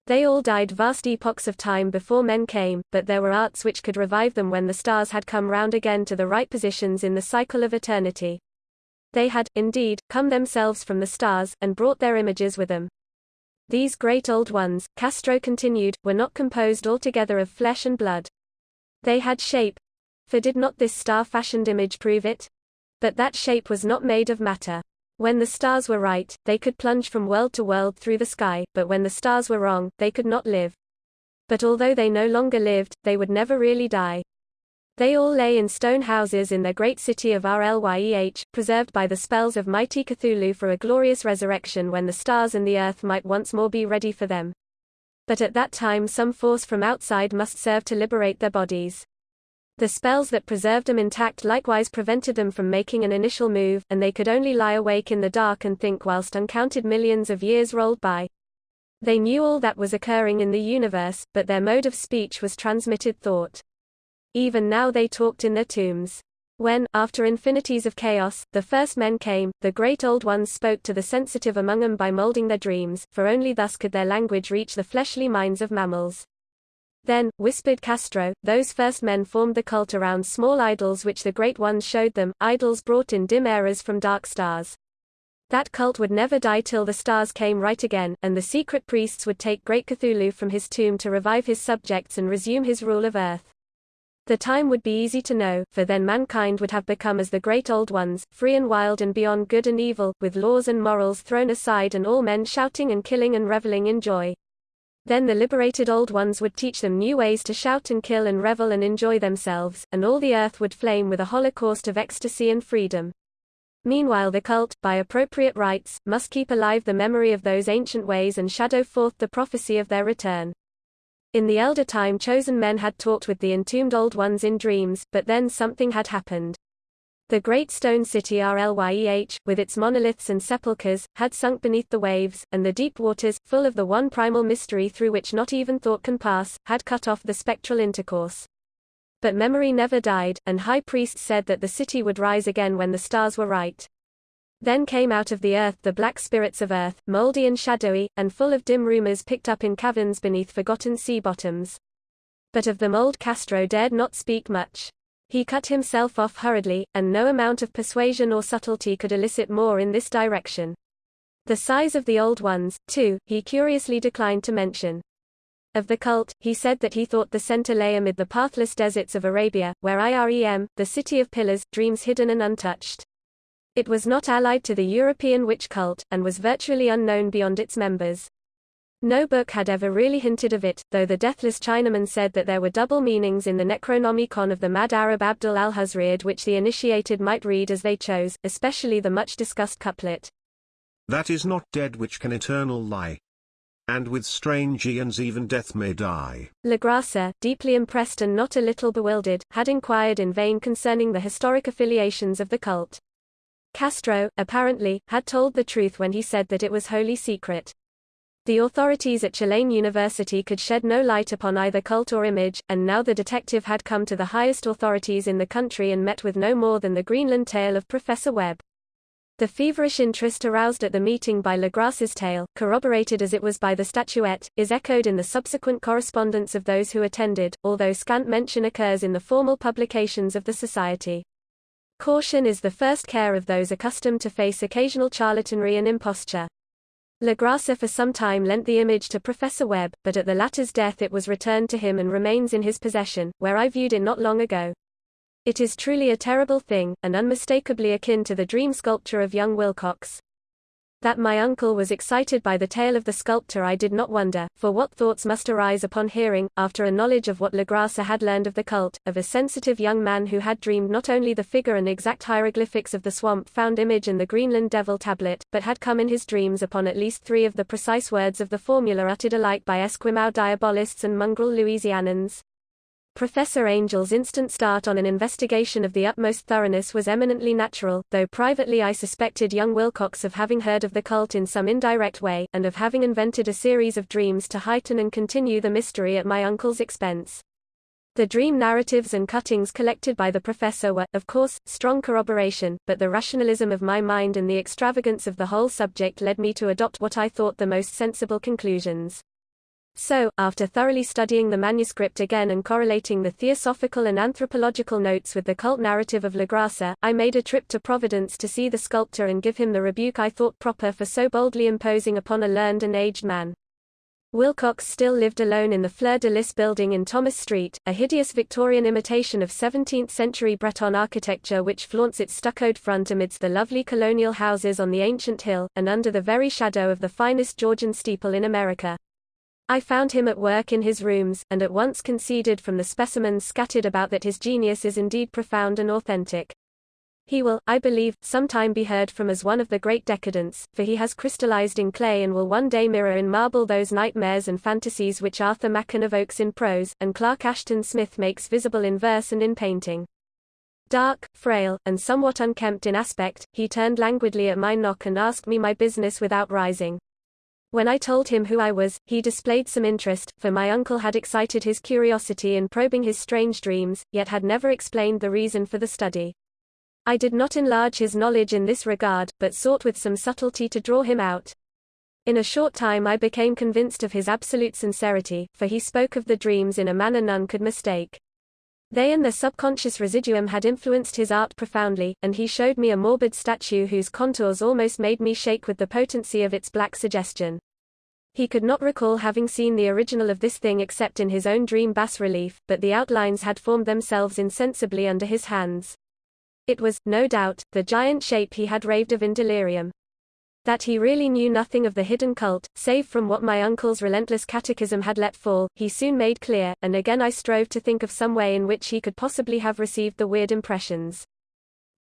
They all died vast epochs of time before men came, but there were arts which could revive them when the stars had come round again to the right positions in the cycle of eternity. They had, indeed, come themselves from the stars, and brought their images with them. These great old ones, Castro continued, were not composed altogether of flesh and blood. They had shape. For did not this star-fashioned image prove it? But that shape was not made of matter. When the stars were right, they could plunge from world to world through the sky, but when the stars were wrong, they could not live. But although they no longer lived, they would never really die. They all lay in stone houses in their great city of Rlyeh, preserved by the spells of mighty Cthulhu for a glorious resurrection when the stars and the earth might once more be ready for them. But at that time some force from outside must serve to liberate their bodies. The spells that preserved them intact likewise prevented them from making an initial move, and they could only lie awake in the dark and think whilst uncounted millions of years rolled by. They knew all that was occurring in the universe, but their mode of speech was transmitted thought. Even now they talked in their tombs. When, after infinities of chaos, the first men came, the great old ones spoke to the sensitive among them by molding their dreams, for only thus could their language reach the fleshly minds of mammals. Then, whispered Castro, those first men formed the cult around small idols which the great ones showed them, idols brought in dim eras from dark stars. That cult would never die till the stars came right again, and the secret priests would take great Cthulhu from his tomb to revive his subjects and resume his rule of earth. The time would be easy to know, for then mankind would have become as the great old ones, free and wild and beyond good and evil, with laws and morals thrown aside and all men shouting and killing and reveling in joy. Then the liberated old ones would teach them new ways to shout and kill and revel and enjoy themselves, and all the earth would flame with a holocaust of ecstasy and freedom. Meanwhile the cult, by appropriate rites, must keep alive the memory of those ancient ways and shadow forth the prophecy of their return. In the elder time chosen men had talked with the entombed old ones in dreams, but then something had happened. The great stone city Rlyeh, with its monoliths and sepulchres, had sunk beneath the waves, and the deep waters, full of the one primal mystery through which not even thought can pass, had cut off the spectral intercourse. But memory never died, and high priests said that the city would rise again when the stars were right. Then came out of the earth the black spirits of earth, mouldy and shadowy, and full of dim rumors picked up in caverns beneath forgotten sea bottoms. But of them old Castro dared not speak much. He cut himself off hurriedly, and no amount of persuasion or subtlety could elicit more in this direction. The size of the old ones, too, he curiously declined to mention. Of the cult, he said that he thought the center lay amid the pathless deserts of Arabia, where Irem, the city of pillars, dreams hidden and untouched. It was not allied to the European witch cult, and was virtually unknown beyond its members. No book had ever really hinted of it, though the deathless Chinaman said that there were double meanings in the Necronomicon of the mad Arab Abdul al-Huzriad which the initiated might read as they chose, especially the much-discussed couplet, That is not dead which can eternal lie. And with strange aeons even death may die. Legrasse, deeply impressed and not a little bewildered, had inquired in vain concerning the historic affiliations of the cult. Castro, apparently, had told the truth when he said that it was wholly secret. The authorities at Chilean University could shed no light upon either cult or image, and now the detective had come to the highest authorities in the country and met with no more than the Greenland tale of Professor Webb. The feverish interest aroused at the meeting by Legrasse's tale, corroborated as it was by the statuette, is echoed in the subsequent correspondence of those who attended, although scant mention occurs in the formal publications of the Society. Caution is the first care of those accustomed to face occasional charlatanry and imposture. Legrasse for some time lent the image to Professor Webb, but at the latter's death it was returned to him and remains in his possession, where I viewed it not long ago. It is truly a terrible thing, and unmistakably akin to the dream sculpture of young Wilcox. That my uncle was excited by the tale of the sculptor I did not wonder, for what thoughts must arise upon hearing, after a knowledge of what Legrasse had learned of the cult, of a sensitive young man who had dreamed not only the figure and exact hieroglyphics of the swamp-found image and the Greenland devil tablet, but had come in his dreams upon at least 3 of the precise words of the formula uttered alike by Esquimau diabolists and mongrel Louisianans. Professor Angel's instant start on an investigation of the utmost thoroughness was eminently natural, though privately I suspected young Wilcox of having heard of the cult in some indirect way, and of having invented a series of dreams to heighten and continue the mystery at my uncle's expense. The dream narratives and cuttings collected by the professor were, of course, strong corroboration, but the rationalism of my mind and the extravagance of the whole subject led me to adopt what I thought the most sensible conclusions. So, after thoroughly studying the manuscript again and correlating the theosophical and anthropological notes with the cult narrative of Legrasse, I made a trip to Providence to see the sculptor and give him the rebuke I thought proper for so boldly imposing upon a learned and aged man. Wilcox still lived alone in the Fleur de Lis building in Thomas Street, a hideous Victorian imitation of 17th-century Breton architecture which flaunts its stuccoed front amidst the lovely colonial houses on the ancient hill, and under the very shadow of the finest Georgian steeple in America. I found him at work in his rooms, and at once conceded from the specimens scattered about that his genius is indeed profound and authentic. He will, I believe, sometime be heard from as one of the great decadents, for he has crystallized in clay and will one day mirror in marble those nightmares and fantasies which Arthur Machen evokes in prose, and Clark Ashton Smith makes visible in verse and in painting. Dark, frail, and somewhat unkempt in aspect, he turned languidly at my knock and asked me my business without rising. When I told him who I was, he displayed some interest, for my uncle had excited his curiosity in probing his strange dreams, yet had never explained the reason for the study. I did not enlarge his knowledge in this regard, but sought with some subtlety to draw him out. In a short time I became convinced of his absolute sincerity, for he spoke of the dreams in a manner none could mistake. They and their subconscious residuum had influenced his art profoundly, and he showed me a morbid statue whose contours almost made me shake with the potency of its black suggestion. He could not recall having seen the original of this thing except in his own dream bas-relief, but the outlines had formed themselves insensibly under his hands. It was, no doubt, the giant shape he had raved of in delirium. That he really knew nothing of the hidden cult, save from what my uncle's relentless catechism had let fall, he soon made clear, and again I strove to think of some way in which he could possibly have received the weird impressions.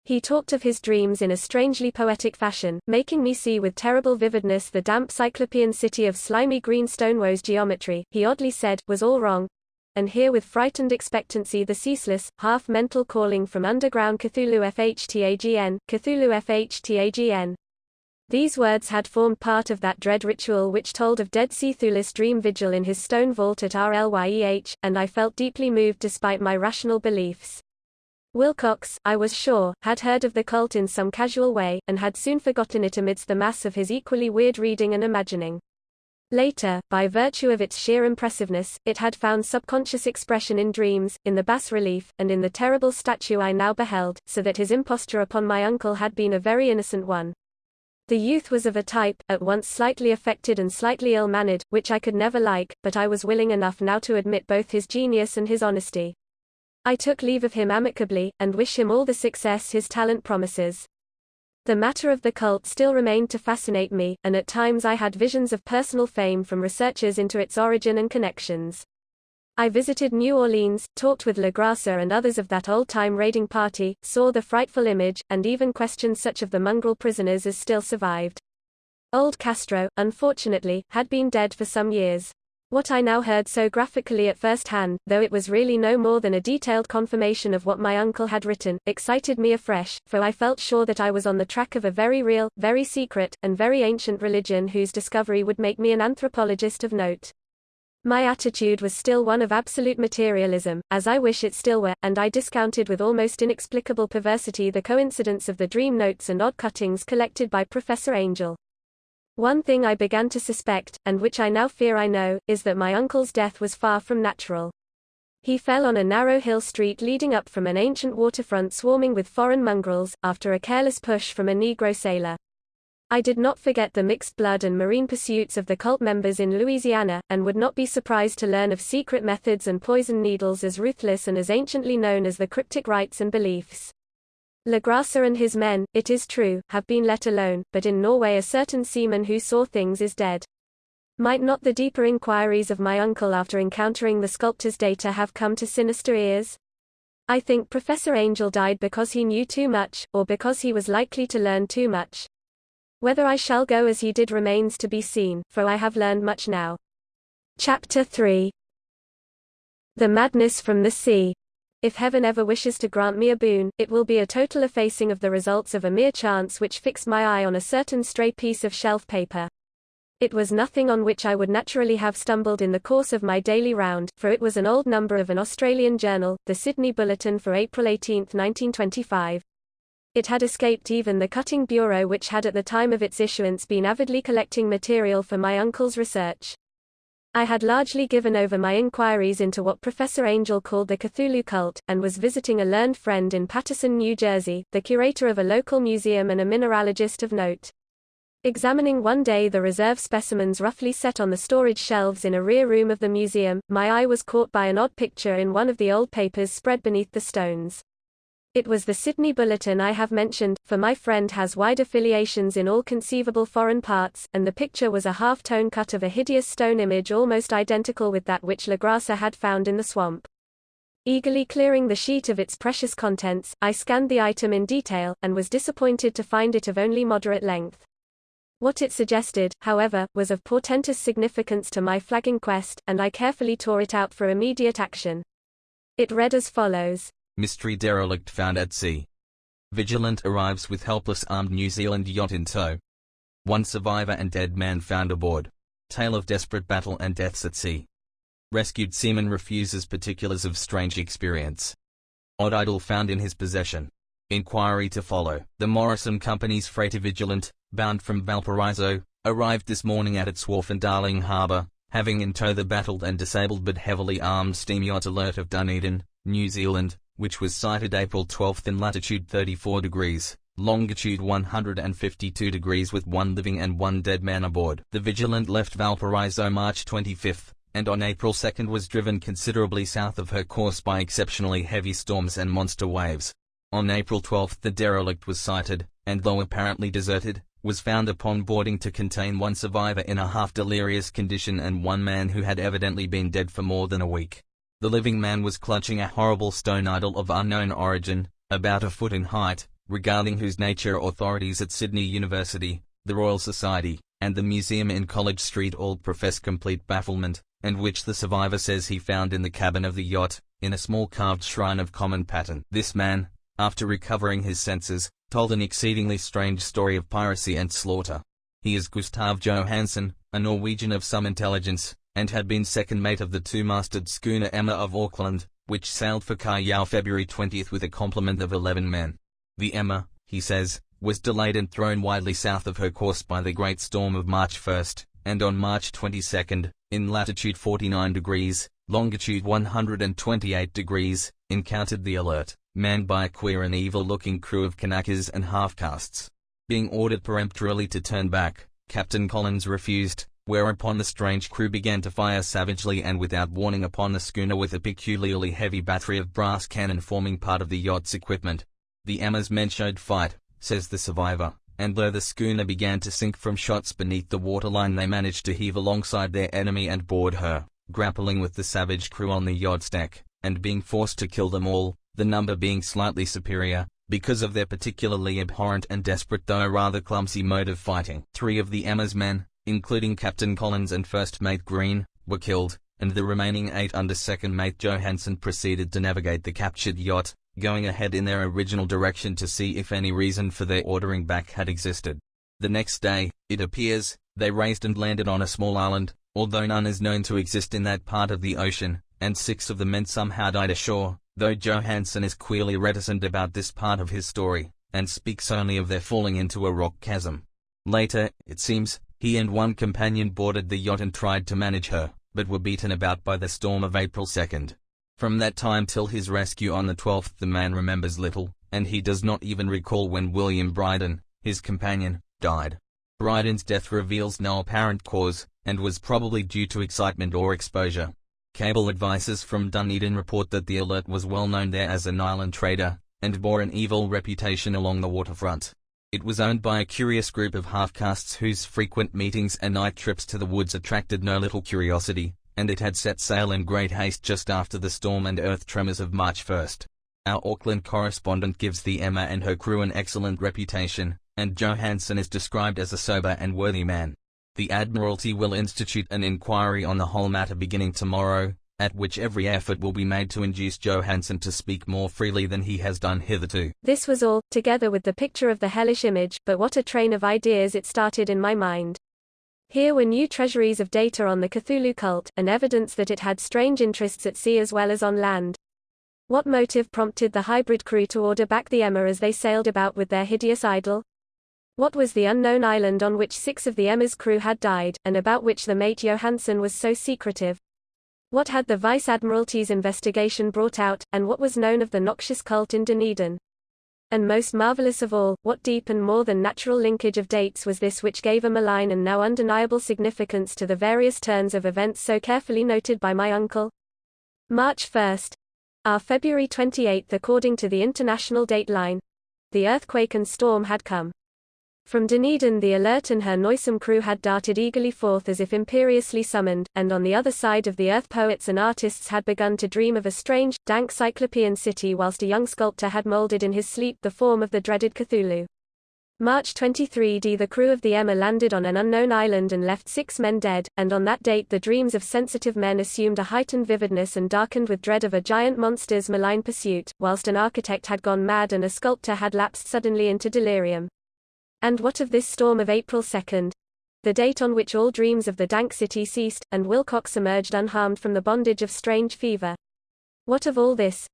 He talked of his dreams in a strangely poetic fashion, making me see with terrible vividness the damp cyclopean city of slimy green stone whose geometry, he oddly said, was all wrong, and hear with frightened expectancy the ceaseless, half-mental calling from underground Cthulhu FHTAGN, Cthulhu FHTAGN. These words had formed part of that dread ritual which told of dead Cthulhu's dream vigil in his stone vault at RLYEH, and I felt deeply moved despite my rational beliefs. Wilcox, I was sure, had heard of the cult in some casual way, and had soon forgotten it amidst the mass of his equally weird reading and imagining. Later, by virtue of its sheer impressiveness, it had found subconscious expression in dreams, in the bas-relief, and in the terrible statue I now beheld, so that his imposture upon my uncle had been a very innocent one. The youth was of a type, at once slightly affected and slightly ill-mannered, which I could never like, but I was willing enough now to admit both his genius and his honesty. I took leave of him amicably, and wish him all the success his talent promises. The matter of the cult still remained to fascinate me, and at times I had visions of personal fame from researches into its origin and connections. I visited New Orleans, talked with Legrasse and others of that old-time raiding party, saw the frightful image, and even questioned such of the mongrel prisoners as still survived. Old Castro, unfortunately, had been dead for some years. What I now heard so graphically at first hand, though it was really no more than a detailed confirmation of what my uncle had written, excited me afresh, for I felt sure that I was on the track of a very real, very secret, and very ancient religion whose discovery would make me an anthropologist of note. My attitude was still one of absolute materialism, as I wish it still were, and I discounted with almost inexplicable perversity the coincidence of the dream notes and odd cuttings collected by Professor Angel. One thing I began to suspect, and which I now fear I know, is that my uncle's death was far from natural. He fell on a narrow hill street leading up from an ancient waterfront swarming with foreign mongrels, after a careless push from a Negro sailor. I did not forget the mixed blood and marine pursuits of the cult members in Louisiana, and would not be surprised to learn of secret methods and poison needles as ruthless and as anciently known as the cryptic rites and beliefs. Legrasa and his men, it is true, have been let alone, but in Norway a certain seaman who saw things is dead. Might not the deeper inquiries of my uncle after encountering the sculptor's data have come to sinister ears? I think Professor Angel died because he knew too much, or because he was likely to learn too much. Whether I shall go as he did remains to be seen, for I have learned much now. Chapter 3. The Madness from the Sea. If heaven ever wishes to grant me a boon, it will be a total effacing of the results of a mere chance which fixed my eye on a certain stray piece of shelf paper. It was nothing on which I would naturally have stumbled in the course of my daily round, for it was an old number of an Australian journal, the Sydney Bulletin for April 18, 1925. It had escaped even the cutting bureau which had at the time of its issuance been avidly collecting material for my uncle's research. I had largely given over my inquiries into what Professor Angel called the Cthulhu cult, and was visiting a learned friend in Paterson, New Jersey, the curator of a local museum and a mineralogist of note. Examining one day the reserve specimens roughly set on the storage shelves in a rear room of the museum, my eye was caught by an odd picture in one of the old papers spread beneath the stones. It was the Sydney Bulletin I have mentioned, for my friend has wide affiliations in all conceivable foreign parts, and the picture was a half-tone cut of a hideous stone image almost identical with that which Legrasa had found in the swamp. Eagerly clearing the sheet of its precious contents, I scanned the item in detail, and was disappointed to find it of only moderate length. What it suggested, however, was of portentous significance to my flagging quest, and I carefully tore it out for immediate action. It read as follows. Mystery derelict found at sea. Vigilant arrives with helpless armed New Zealand yacht in tow. One survivor and dead man found aboard. Tale of desperate battle and deaths at sea. Rescued seaman refuses particulars of strange experience. Odd idol found in his possession. Inquiry to follow. The Morrison Company's freighter Vigilant, bound from Valparaiso, arrived this morning at its wharf in Darling Harbour, having in tow the battled and disabled but heavily armed steam yacht Alert of Dunedin, New Zealand, which was sighted April 12 in latitude 34 degrees, longitude 152 degrees with one living and one dead man aboard. The Vigilant left Valparaiso March 25, and on April 2 was driven considerably south of her course by exceptionally heavy storms and monster waves. On April 12 the derelict was sighted, and though apparently deserted, was found upon boarding to contain one survivor in a half-delirious condition and one man who had evidently been dead for more than a week. The living man was clutching a horrible stone idol of unknown origin, about a foot in height, regarding whose nature authorities at Sydney University, the Royal Society, and the museum in College Street all profess complete bafflement, and which the survivor says he found in the cabin of the yacht, in a small carved shrine of common pattern. This man, after recovering his senses, told an exceedingly strange story of piracy and slaughter. He is Gustav Johansen, a Norwegian of some intelligence, and had been second mate of the two-masted schooner Emma of Auckland, which sailed for Callao February 20 with a complement of 11 men. The Emma, he says, was delayed and thrown widely south of her course by the great storm of March 1, and on March 22, in latitude 49 degrees, longitude 128 degrees, encountered the Alert, manned by a queer and evil-looking crew of Kanakas and half-castes. Being ordered peremptorily to turn back, Captain Collins refused, whereupon the strange crew began to fire savagely and without warning upon the schooner with a peculiarly heavy battery of brass cannon forming part of the yacht's equipment. The Emma's men showed fight, says the survivor, and though the schooner began to sink from shots beneath the waterline they managed to heave alongside their enemy and board her, grappling with the savage crew on the yacht's deck, and being forced to kill them all, the number being slightly superior, because of their particularly abhorrent and desperate though rather clumsy mode of fighting. 3 of the Emma's men, including Captain Collins and First Mate Green, were killed, and the remaining 8 under Second Mate Johansson proceeded to navigate the captured yacht, going ahead in their original direction to see if any reason for their ordering back had existed. The next day, it appears, they raced and landed on a small island, although none is known to exist in that part of the ocean, and 6 of the men somehow died ashore, though Johansson is queerly reticent about this part of his story, and speaks only of their falling into a rock chasm. Later, it seems, he and one companion boarded the yacht and tried to manage her, but were beaten about by the storm of April 2nd. From that time till his rescue on the 12th the man remembers little, and he does not even recall when William Bryden, his companion, died. Bryden's death reveals no apparent cause, and was probably due to excitement or exposure. Cable advisors from Dunedin report that the Alert was well known there as an island trader, and bore an evil reputation along the waterfront. It was owned by a curious group of half-castes whose frequent meetings and night trips to the woods attracted no little curiosity, and it had set sail in great haste just after the storm and earth tremors of March 1st. Our Auckland correspondent gives the Emma and her crew an excellent reputation, and Johansson is described as a sober and worthy man. The Admiralty will institute an inquiry on the whole matter beginning tomorrow, at which every effort will be made to induce Johansson to speak more freely than he has done hitherto. This was all, together with the picture of the hellish image, but what a train of ideas it started in my mind. Here were new treasuries of data on the Cthulhu cult, and evidence that it had strange interests at sea as well as on land. What motive prompted the hybrid crew to order back the Emma as they sailed about with their hideous idol? What was the unknown island on which 6 of the Emma's crew had died, and about which the mate Johansson was so secretive? What had the Vice Admiralty's investigation brought out, and what was known of the noxious cult in Dunedin? And most marvelous of all, what deep and more than natural linkage of dates was this which gave a malign and now undeniable significance to the various turns of events so carefully noted by my uncle? March 1st. Our February 28th according to the international date line. The earthquake and storm had come. From Dunedin the Alert and her noisome crew had darted eagerly forth as if imperiously summoned, and on the other side of the earth poets and artists had begun to dream of a strange, dank Cyclopean city whilst a young sculptor had moulded in his sleep the form of the dreaded Cthulhu. March 23d the crew of the Emma landed on an unknown island and left 6 men dead, and on that date the dreams of sensitive men assumed a heightened vividness and darkened with dread of a giant monster's malign pursuit, whilst an architect had gone mad and a sculptor had lapsed suddenly into delirium. And what of this storm of April 2nd? The date on which all dreams of the dank city ceased, and Wilcox emerged unharmed from the bondage of strange fever. What of all this?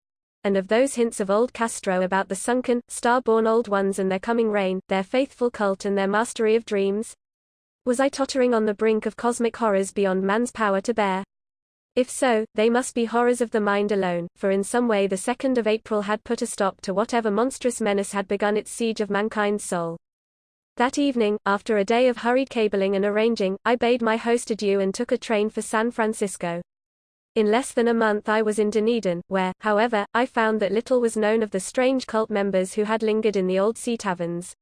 And of those hints of old Castro about the sunken, star-born old ones and their coming reign, their faithful cult and their mastery of dreams? Was I tottering on the brink of cosmic horrors beyond man's power to bear? If so, they must be horrors of the mind alone, for in some way the 2nd of April had put a stop to whatever monstrous menace had begun its siege of mankind's soul. That evening, after a day of hurried cabling and arranging, I bade my host adieu and took a train for San Francisco. In less than a month I was in Dunedin, where, however, I found that little was known of the strange cult members who had lingered in the old sea taverns.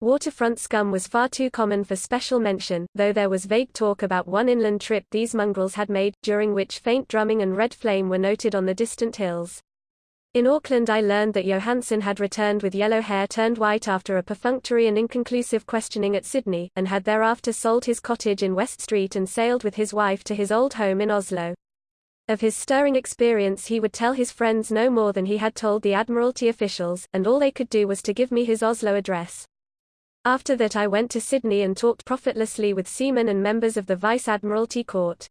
Waterfront scum was far too common for special mention, though there was vague talk about one inland trip these mongrels had made, during which faint drumming and red flame were noted on the distant hills. In Auckland I learned that Johansson had returned with yellow hair turned white after a perfunctory and inconclusive questioning at Sydney, and had thereafter sold his cottage in West Street and sailed with his wife to his old home in Oslo. Of his stirring experience he would tell his friends no more than he had told the Admiralty officials, and all they could do was to give me his Oslo address. After that I went to Sydney and talked profitlessly with seamen and members of the Vice Admiralty Court.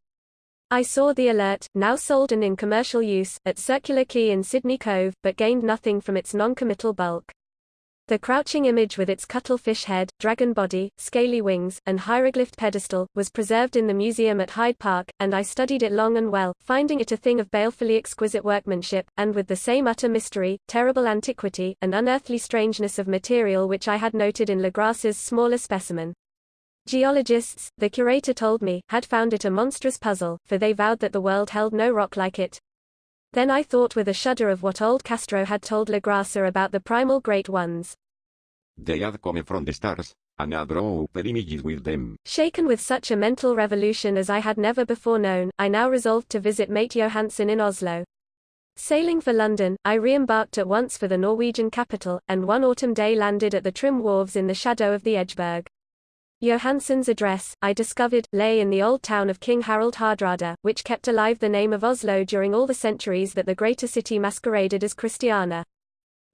I saw the Alert, now sold and in commercial use, at Circular Quay in Sydney Cove, but gained nothing from its non-committal bulk. The crouching image with its cuttlefish head, dragon body, scaly wings, and hieroglyphed pedestal, was preserved in the museum at Hyde Park, and I studied it long and well, finding it a thing of balefully exquisite workmanship, and with the same utter mystery, terrible antiquity, and unearthly strangeness of material which I had noted in Legrasse's smaller specimen. Geologists, the curator told me, had found it a monstrous puzzle, for they vowed that the world held no rock like it. Then I thought with a shudder of what old Castro had told Legrasse about the primal great ones. They had come from the stars, and had drawn up images with them. Shaken with such a mental revolution as I had never before known, I now resolved to visit mate Johansson in Oslo. Sailing for London, I re-embarked at once for the Norwegian capital, and one autumn day landed at the trim wharves in the shadow of the Edgeberg. Johansen's address, I discovered, lay in the old town of King Harald Hardrada, which kept alive the name of Oslo during all the centuries that the greater city masqueraded as Christiania.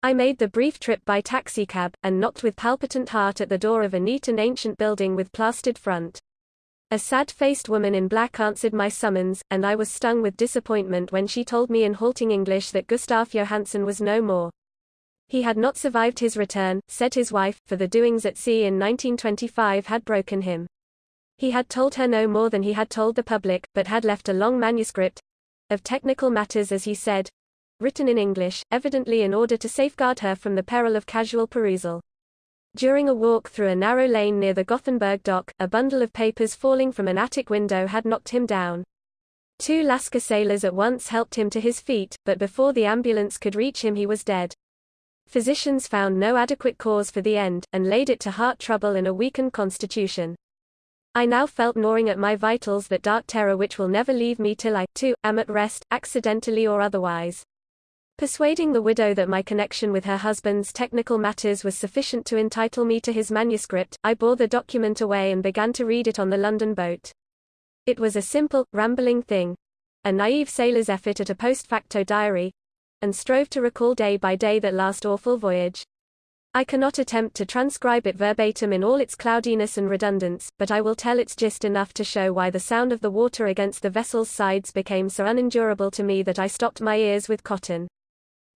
I made the brief trip by taxicab, and knocked with palpitant heart at the door of a neat and ancient building with plastered front. A sad-faced woman in black answered my summons, and I was stung with disappointment when she told me in halting English that Gustaf Johansen was no more. He had not survived his return, said his wife, for the doings at sea in 1925 had broken him. He had told her no more than he had told the public, but had left a long manuscript—of technical matters as he said—written in English, evidently in order to safeguard her from the peril of casual perusal. During a walk through a narrow lane near the Gothenburg dock, a bundle of papers falling from an attic window had knocked him down. 2 Lascar sailors at once helped him to his feet, but before the ambulance could reach him he was dead. Physicians found no adequate cause for the end, and laid it to heart trouble and a weakened constitution. I now felt gnawing at my vitals that dark terror which will never leave me till I, too, am at rest, accidentally or otherwise. Persuading the widow that my connection with her husband's technical matters was sufficient to entitle me to his manuscript, I bore the document away and began to read it on the London boat. It was a simple, rambling thing. A naive sailor's effort at a post facto diary, and strove to recall day by day that last awful voyage. I cannot attempt to transcribe it verbatim in all its cloudiness and redundance, but I will tell its gist enough to show why the sound of the water against the vessel's sides became so unendurable to me that I stopped my ears with cotton.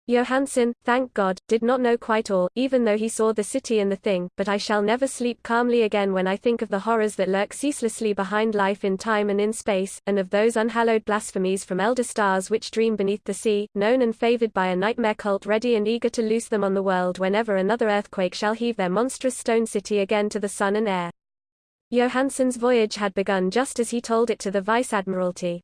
Johansen, thank God, did not know quite all, even though he saw the city and the thing, but I shall never sleep calmly again when I think of the horrors that lurk ceaselessly behind life in time and in space, and of those unhallowed blasphemies from elder stars which dream beneath the sea, known and favored by a nightmare cult ready and eager to loose them on the world whenever another earthquake shall heave their monstrous stone city again to the sun and air. Johansen's voyage had begun just as he told it to the Vice-Admiralty.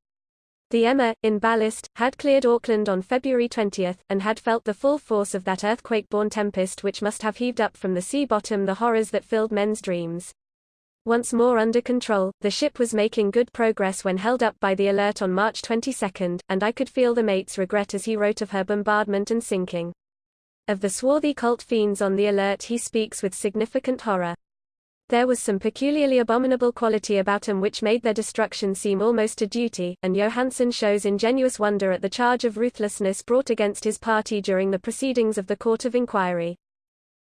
The Emma, in ballast, had cleared Auckland on February 20, and had felt the full force of that earthquake-born tempest which must have heaved up from the sea bottom the horrors that filled men's dreams. Once more under control, the ship was making good progress when held up by the Alert on March 22, and I could feel the mate's regret as he wrote of her bombardment and sinking. Of the swarthy cult fiends on the Alert he speaks with significant horror. There was some peculiarly abominable quality about them which made their destruction seem almost a duty, and Johansen shows ingenuous wonder at the charge of ruthlessness brought against his party during the proceedings of the Court of Inquiry.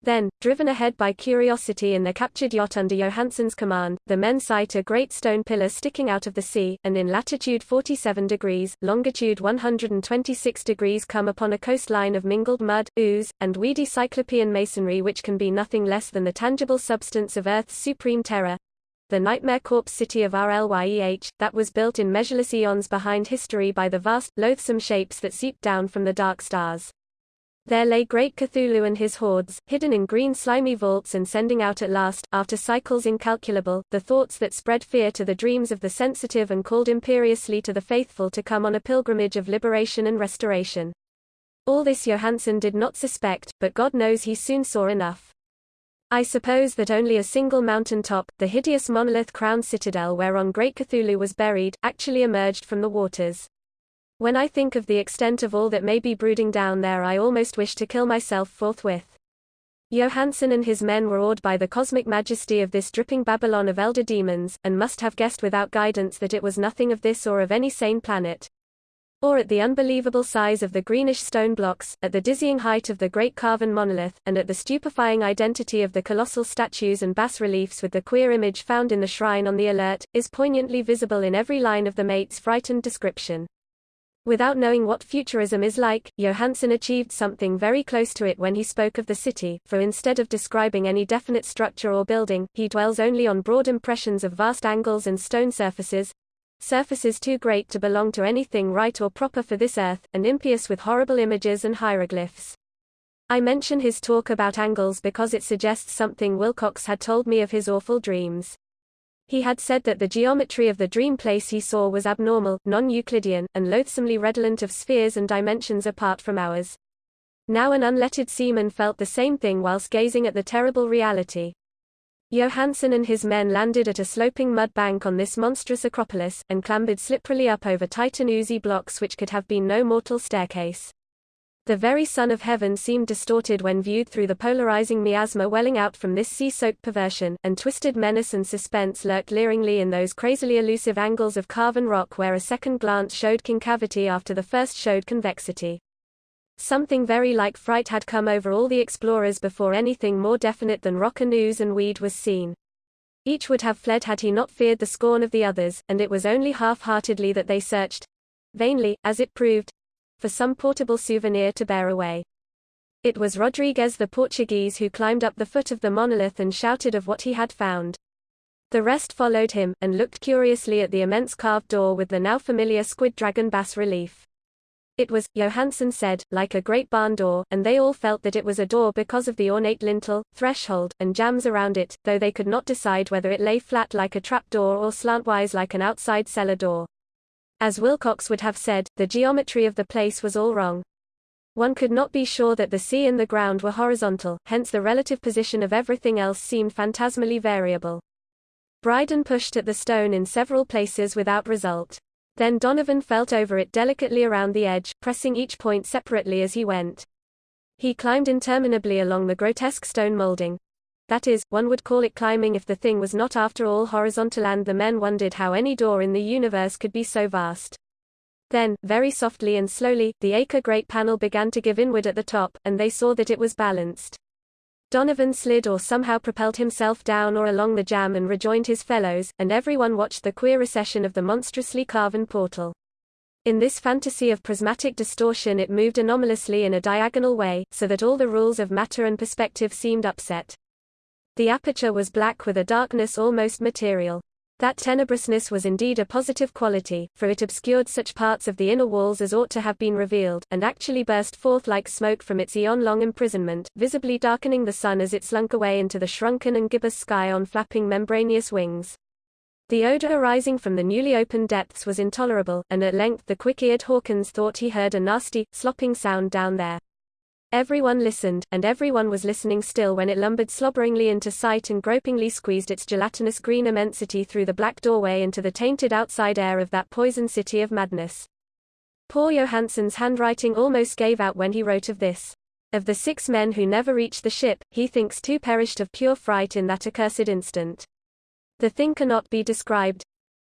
Then, driven ahead by curiosity in their captured yacht under Johansen's command, the men sight a great stone pillar sticking out of the sea, and in latitude 47 degrees, longitude 126 degrees come upon a coastline of mingled mud, ooze, and weedy cyclopean masonry which can be nothing less than the tangible substance of Earth's supreme terror. The nightmare corpse city of Rlyeh, that was built in measureless eons behind history by the vast, loathsome shapes that seeped down from the dark stars. There lay great Cthulhu and his hordes, hidden in green slimy vaults and sending out at last, after cycles incalculable, the thoughts that spread fear to the dreams of the sensitive and called imperiously to the faithful to come on a pilgrimage of liberation and restoration. All this Johansen did not suspect, but God knows he soon saw enough. I suppose that only a single mountain top, the hideous monolith-crowned citadel whereon great Cthulhu was buried, actually emerged from the waters. When I think of the extent of all that may be brooding down there I almost wish to kill myself forthwith. Johansen and his men were awed by the cosmic majesty of this dripping Babylon of elder demons, and must have guessed without guidance that it was nothing of this or of any sane planet. Or at the unbelievable size of the greenish stone blocks, at the dizzying height of the great carven monolith, and at the stupefying identity of the colossal statues and bas-reliefs with the queer image found in the shrine on the Alert, is poignantly visible in every line of the mate's frightened description. Without knowing what futurism is like, Johansen achieved something very close to it when he spoke of the city, for instead of describing any definite structure or building, he dwells only on broad impressions of vast angles and stone surfaces too great to belong to anything right or proper for this earth, and impious with horrible images and hieroglyphs. I mention his talk about angles because it suggests something Wilcox had told me of his awful dreams. He had said that the geometry of the dream place he saw was abnormal, non-Euclidean, and loathsomely redolent of spheres and dimensions apart from ours. Now an unlettered seaman felt the same thing whilst gazing at the terrible reality. Johansen and his men landed at a sloping mud bank on this monstrous acropolis, and clambered slipperily up over Titan oozy blocks which could have been no mortal staircase. The very sun of heaven seemed distorted when viewed through the polarizing miasma welling out from this sea-soaked perversion, and twisted menace and suspense lurked leeringly in those crazily elusive angles of carven rock where a second glance showed concavity after the first showed convexity. Something very like fright had come over all the explorers before anything more definite than rock and ooze and weed was seen. Each would have fled had he not feared the scorn of the others, and it was only half-heartedly that they searched—vainly, as it proved—for some portable souvenir to bear away. It was Rodriguez the Portuguese who climbed up the foot of the monolith and shouted of what he had found. The rest followed him, and looked curiously at the immense carved door with the now familiar squid dragon bas-relief. It was, Johansen said, like a great barn door, and they all felt that it was a door because of the ornate lintel, threshold, and jambs around it, though they could not decide whether it lay flat like a trapdoor or slantwise like an outside cellar door. As Wilcox would have said, the geometry of the place was all wrong. One could not be sure that the sea and the ground were horizontal, hence the relative position of everything else seemed phantasmally variable. Bryden pushed at the stone in several places without result. Then Donovan felt over it delicately around the edge, pressing each point separately as he went. He climbed interminably along the grotesque stone molding. That is, one would call it climbing if the thing was not after all horizontal, and the men wondered how any door in the universe could be so vast. Then, very softly and slowly, the acre-great panel began to give inward at the top, and they saw that it was balanced. Donovan slid or somehow propelled himself down or along the jamb and rejoined his fellows, and everyone watched the queer recession of the monstrously carven portal. In this fantasy of prismatic distortion it moved anomalously in a diagonal way, so that all the rules of matter and perspective seemed upset. The aperture was black with a darkness almost material. That tenebrousness was indeed a positive quality, for it obscured such parts of the inner walls as ought to have been revealed, and actually burst forth like smoke from its eon-long imprisonment, visibly darkening the sun as it slunk away into the shrunken and gibbous sky on flapping membranous wings. The odor arising from the newly opened depths was intolerable, and at length the quick-eared Hawkins thought he heard a nasty, slopping sound down there. Everyone listened, and everyone was listening still when it lumbered slobberingly into sight and gropingly squeezed its gelatinous green immensity through the black doorway into the tainted outside air of that poison city of madness. Poor Johansen's handwriting almost gave out when he wrote of this. Of the 6 men who never reached the ship, he thinks 2 perished of pure fright in that accursed instant. The thing cannot be described.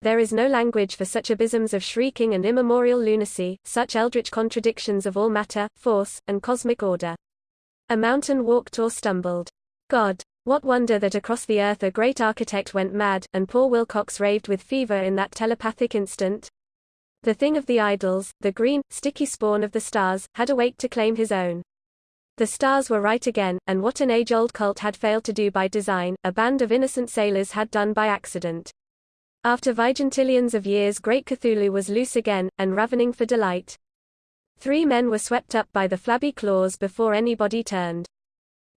There is no language for such abysms of shrieking and immemorial lunacy, such eldritch contradictions of all matter, force, and cosmic order. A mountain walked or stumbled. God! What wonder that across the earth a great architect went mad, and poor Wilcox raved with fever in that telepathic instant? The thing of the idols, the green, sticky spawn of the stars, had awaked to claim his own. The stars were right again, and what an age-old cult had failed to do by design, a band of innocent sailors had done by accident. After vigintillions of years great Cthulhu was loose again, and ravening for delight. 3 men were swept up by the flabby claws before anybody turned.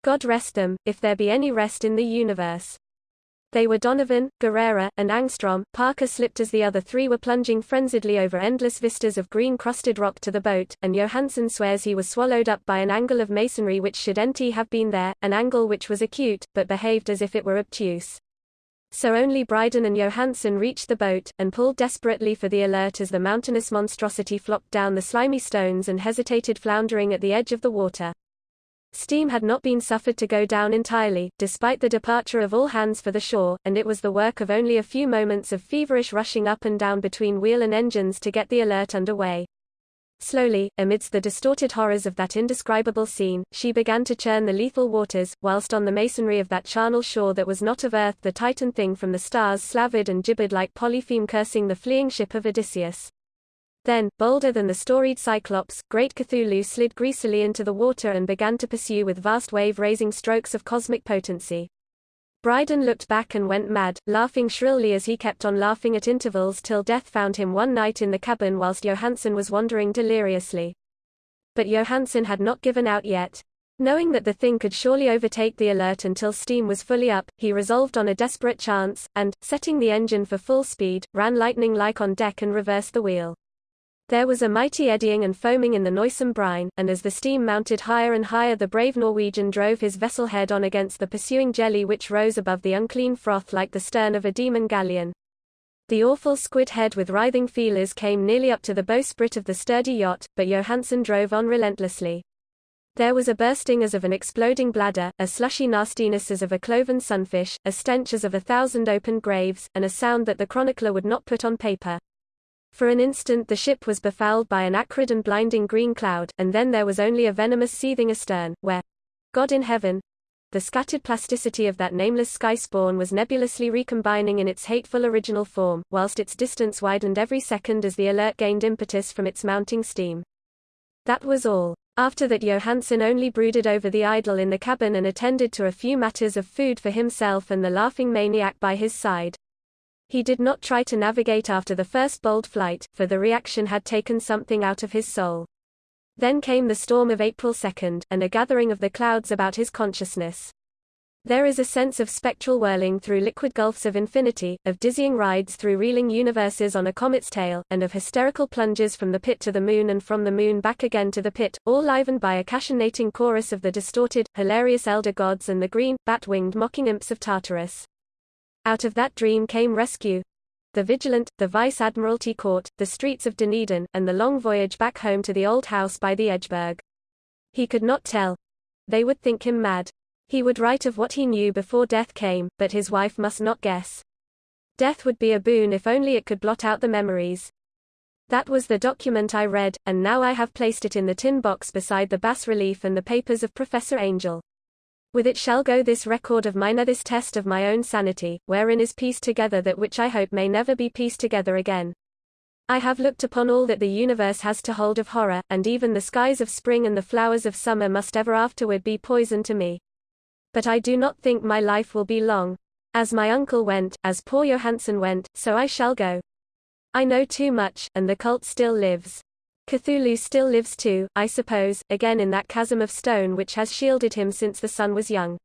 God rest them, if there be any rest in the universe. They were Donovan, Guerrera, and Angstrom. Parker slipped as the other 3 were plunging frenziedly over endless vistas of green-crusted rock to the boat, and Johansen swears he was swallowed up by an angle of masonry which should have been there, an angle which was acute, but behaved as if it were obtuse. So only Bryden and Johansen reached the boat, and pulled desperately for the alert as the mountainous monstrosity flopped down the slimy stones and hesitated floundering at the edge of the water. Steam had not been suffered to go down entirely, despite the departure of all hands for the shore, and it was the work of only a few moments of feverish rushing up and down between wheel and engines to get the alert under way. Slowly, amidst the distorted horrors of that indescribable scene, she began to churn the lethal waters, whilst on the masonry of that charnel shore that was not of earth the Titan thing from the stars slavered and gibbered like Polypheme cursing the fleeing ship of Odysseus. Then, bolder than the storied Cyclops, great Cthulhu slid greasily into the water and began to pursue with vast wave-raising strokes of cosmic potency. Bryden looked back and went mad, laughing shrilly as he kept on laughing at intervals till death found him one night in the cabin whilst Johansen was wandering deliriously. But Johansen had not given out yet. Knowing that the thing could surely overtake the alert until steam was fully up, he resolved on a desperate chance, and, setting the engine for full speed, ran lightning-like on deck and reversed the wheel. There was a mighty eddying and foaming in the noisome brine, and as the steam mounted higher and higher the brave Norwegian drove his vessel head on against the pursuing jelly which rose above the unclean froth like the stern of a demon galleon. The awful squid head with writhing feelers came nearly up to the bowsprit of the sturdy yacht, but Johansen drove on relentlessly. There was a bursting as of an exploding bladder, a slushy nastiness as of a cloven sunfish, a stench as of 1,000 opened graves, and a sound that the chronicler would not put on paper. For an instant the ship was befouled by an acrid and blinding green cloud, and then there was only a venomous seething astern, where, God in heaven, the scattered plasticity of that nameless sky spawn was nebulously recombining in its hateful original form, whilst its distance widened every second as the Alert gained impetus from its mounting steam. That was all. After that Johansen only brooded over the idol in the cabin and attended to a few matters of food for himself and the laughing maniac by his side. He did not try to navigate after the first bold flight, for the reaction had taken something out of his soul. Then came the storm of April 2nd, and a gathering of the clouds about his consciousness. There is a sense of spectral whirling through liquid gulfs of infinity, of dizzying rides through reeling universes on a comet's tail, and of hysterical plunges from the pit to the moon and from the moon back again to the pit, all livened by a cachionating chorus of the distorted, hilarious elder gods and the green, bat-winged mocking imps of Tartarus. Out of that dream came rescue. The Vigilant, the Vice-Admiralty Court, the streets of Dunedin, and the long voyage back home to the old house by the Edgeburg. He could not tell. They would think him mad. He would write of what he knew before death came, but his wife must not guess. Death would be a boon if only it could blot out the memories. That was the document I read, and now I have placed it in the tin box beside the bas-relief and the papers of Professor Angel. With it shall go this record of mine, this test of my own sanity, wherein is pieced together that which I hope may never be pieced together again. I have looked upon all that the universe has to hold of horror, and even the skies of spring and the flowers of summer must ever afterward be poison to me. But I do not think my life will be long. As my uncle went, as poor Johansen went, so I shall go. I know too much, and the cult still lives. Cthulhu still lives too, I suppose, again in that chasm of stone which has shielded him since the sun was young.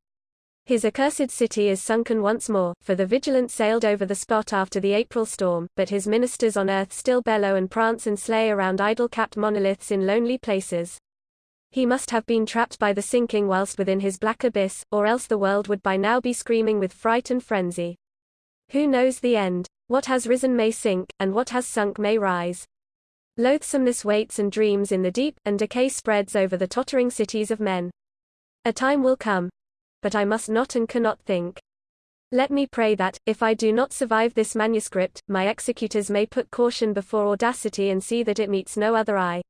His accursed city is sunken once more, for the Vigilant sailed over the spot after the April storm, but his ministers on earth still bellow and prance and slay around idol-capped monoliths in lonely places. He must have been trapped by the sinking whilst within his black abyss, or else the world would by now be screaming with fright and frenzy. Who knows the end? What has risen may sink, and what has sunk may rise. Loathsomeness waits and dreams in the deep, and decay spreads over the tottering cities of men. A time will come. But I must not and cannot think. Let me pray that, if I do not survive this manuscript, my executors may put caution before audacity and see that it meets no other eye.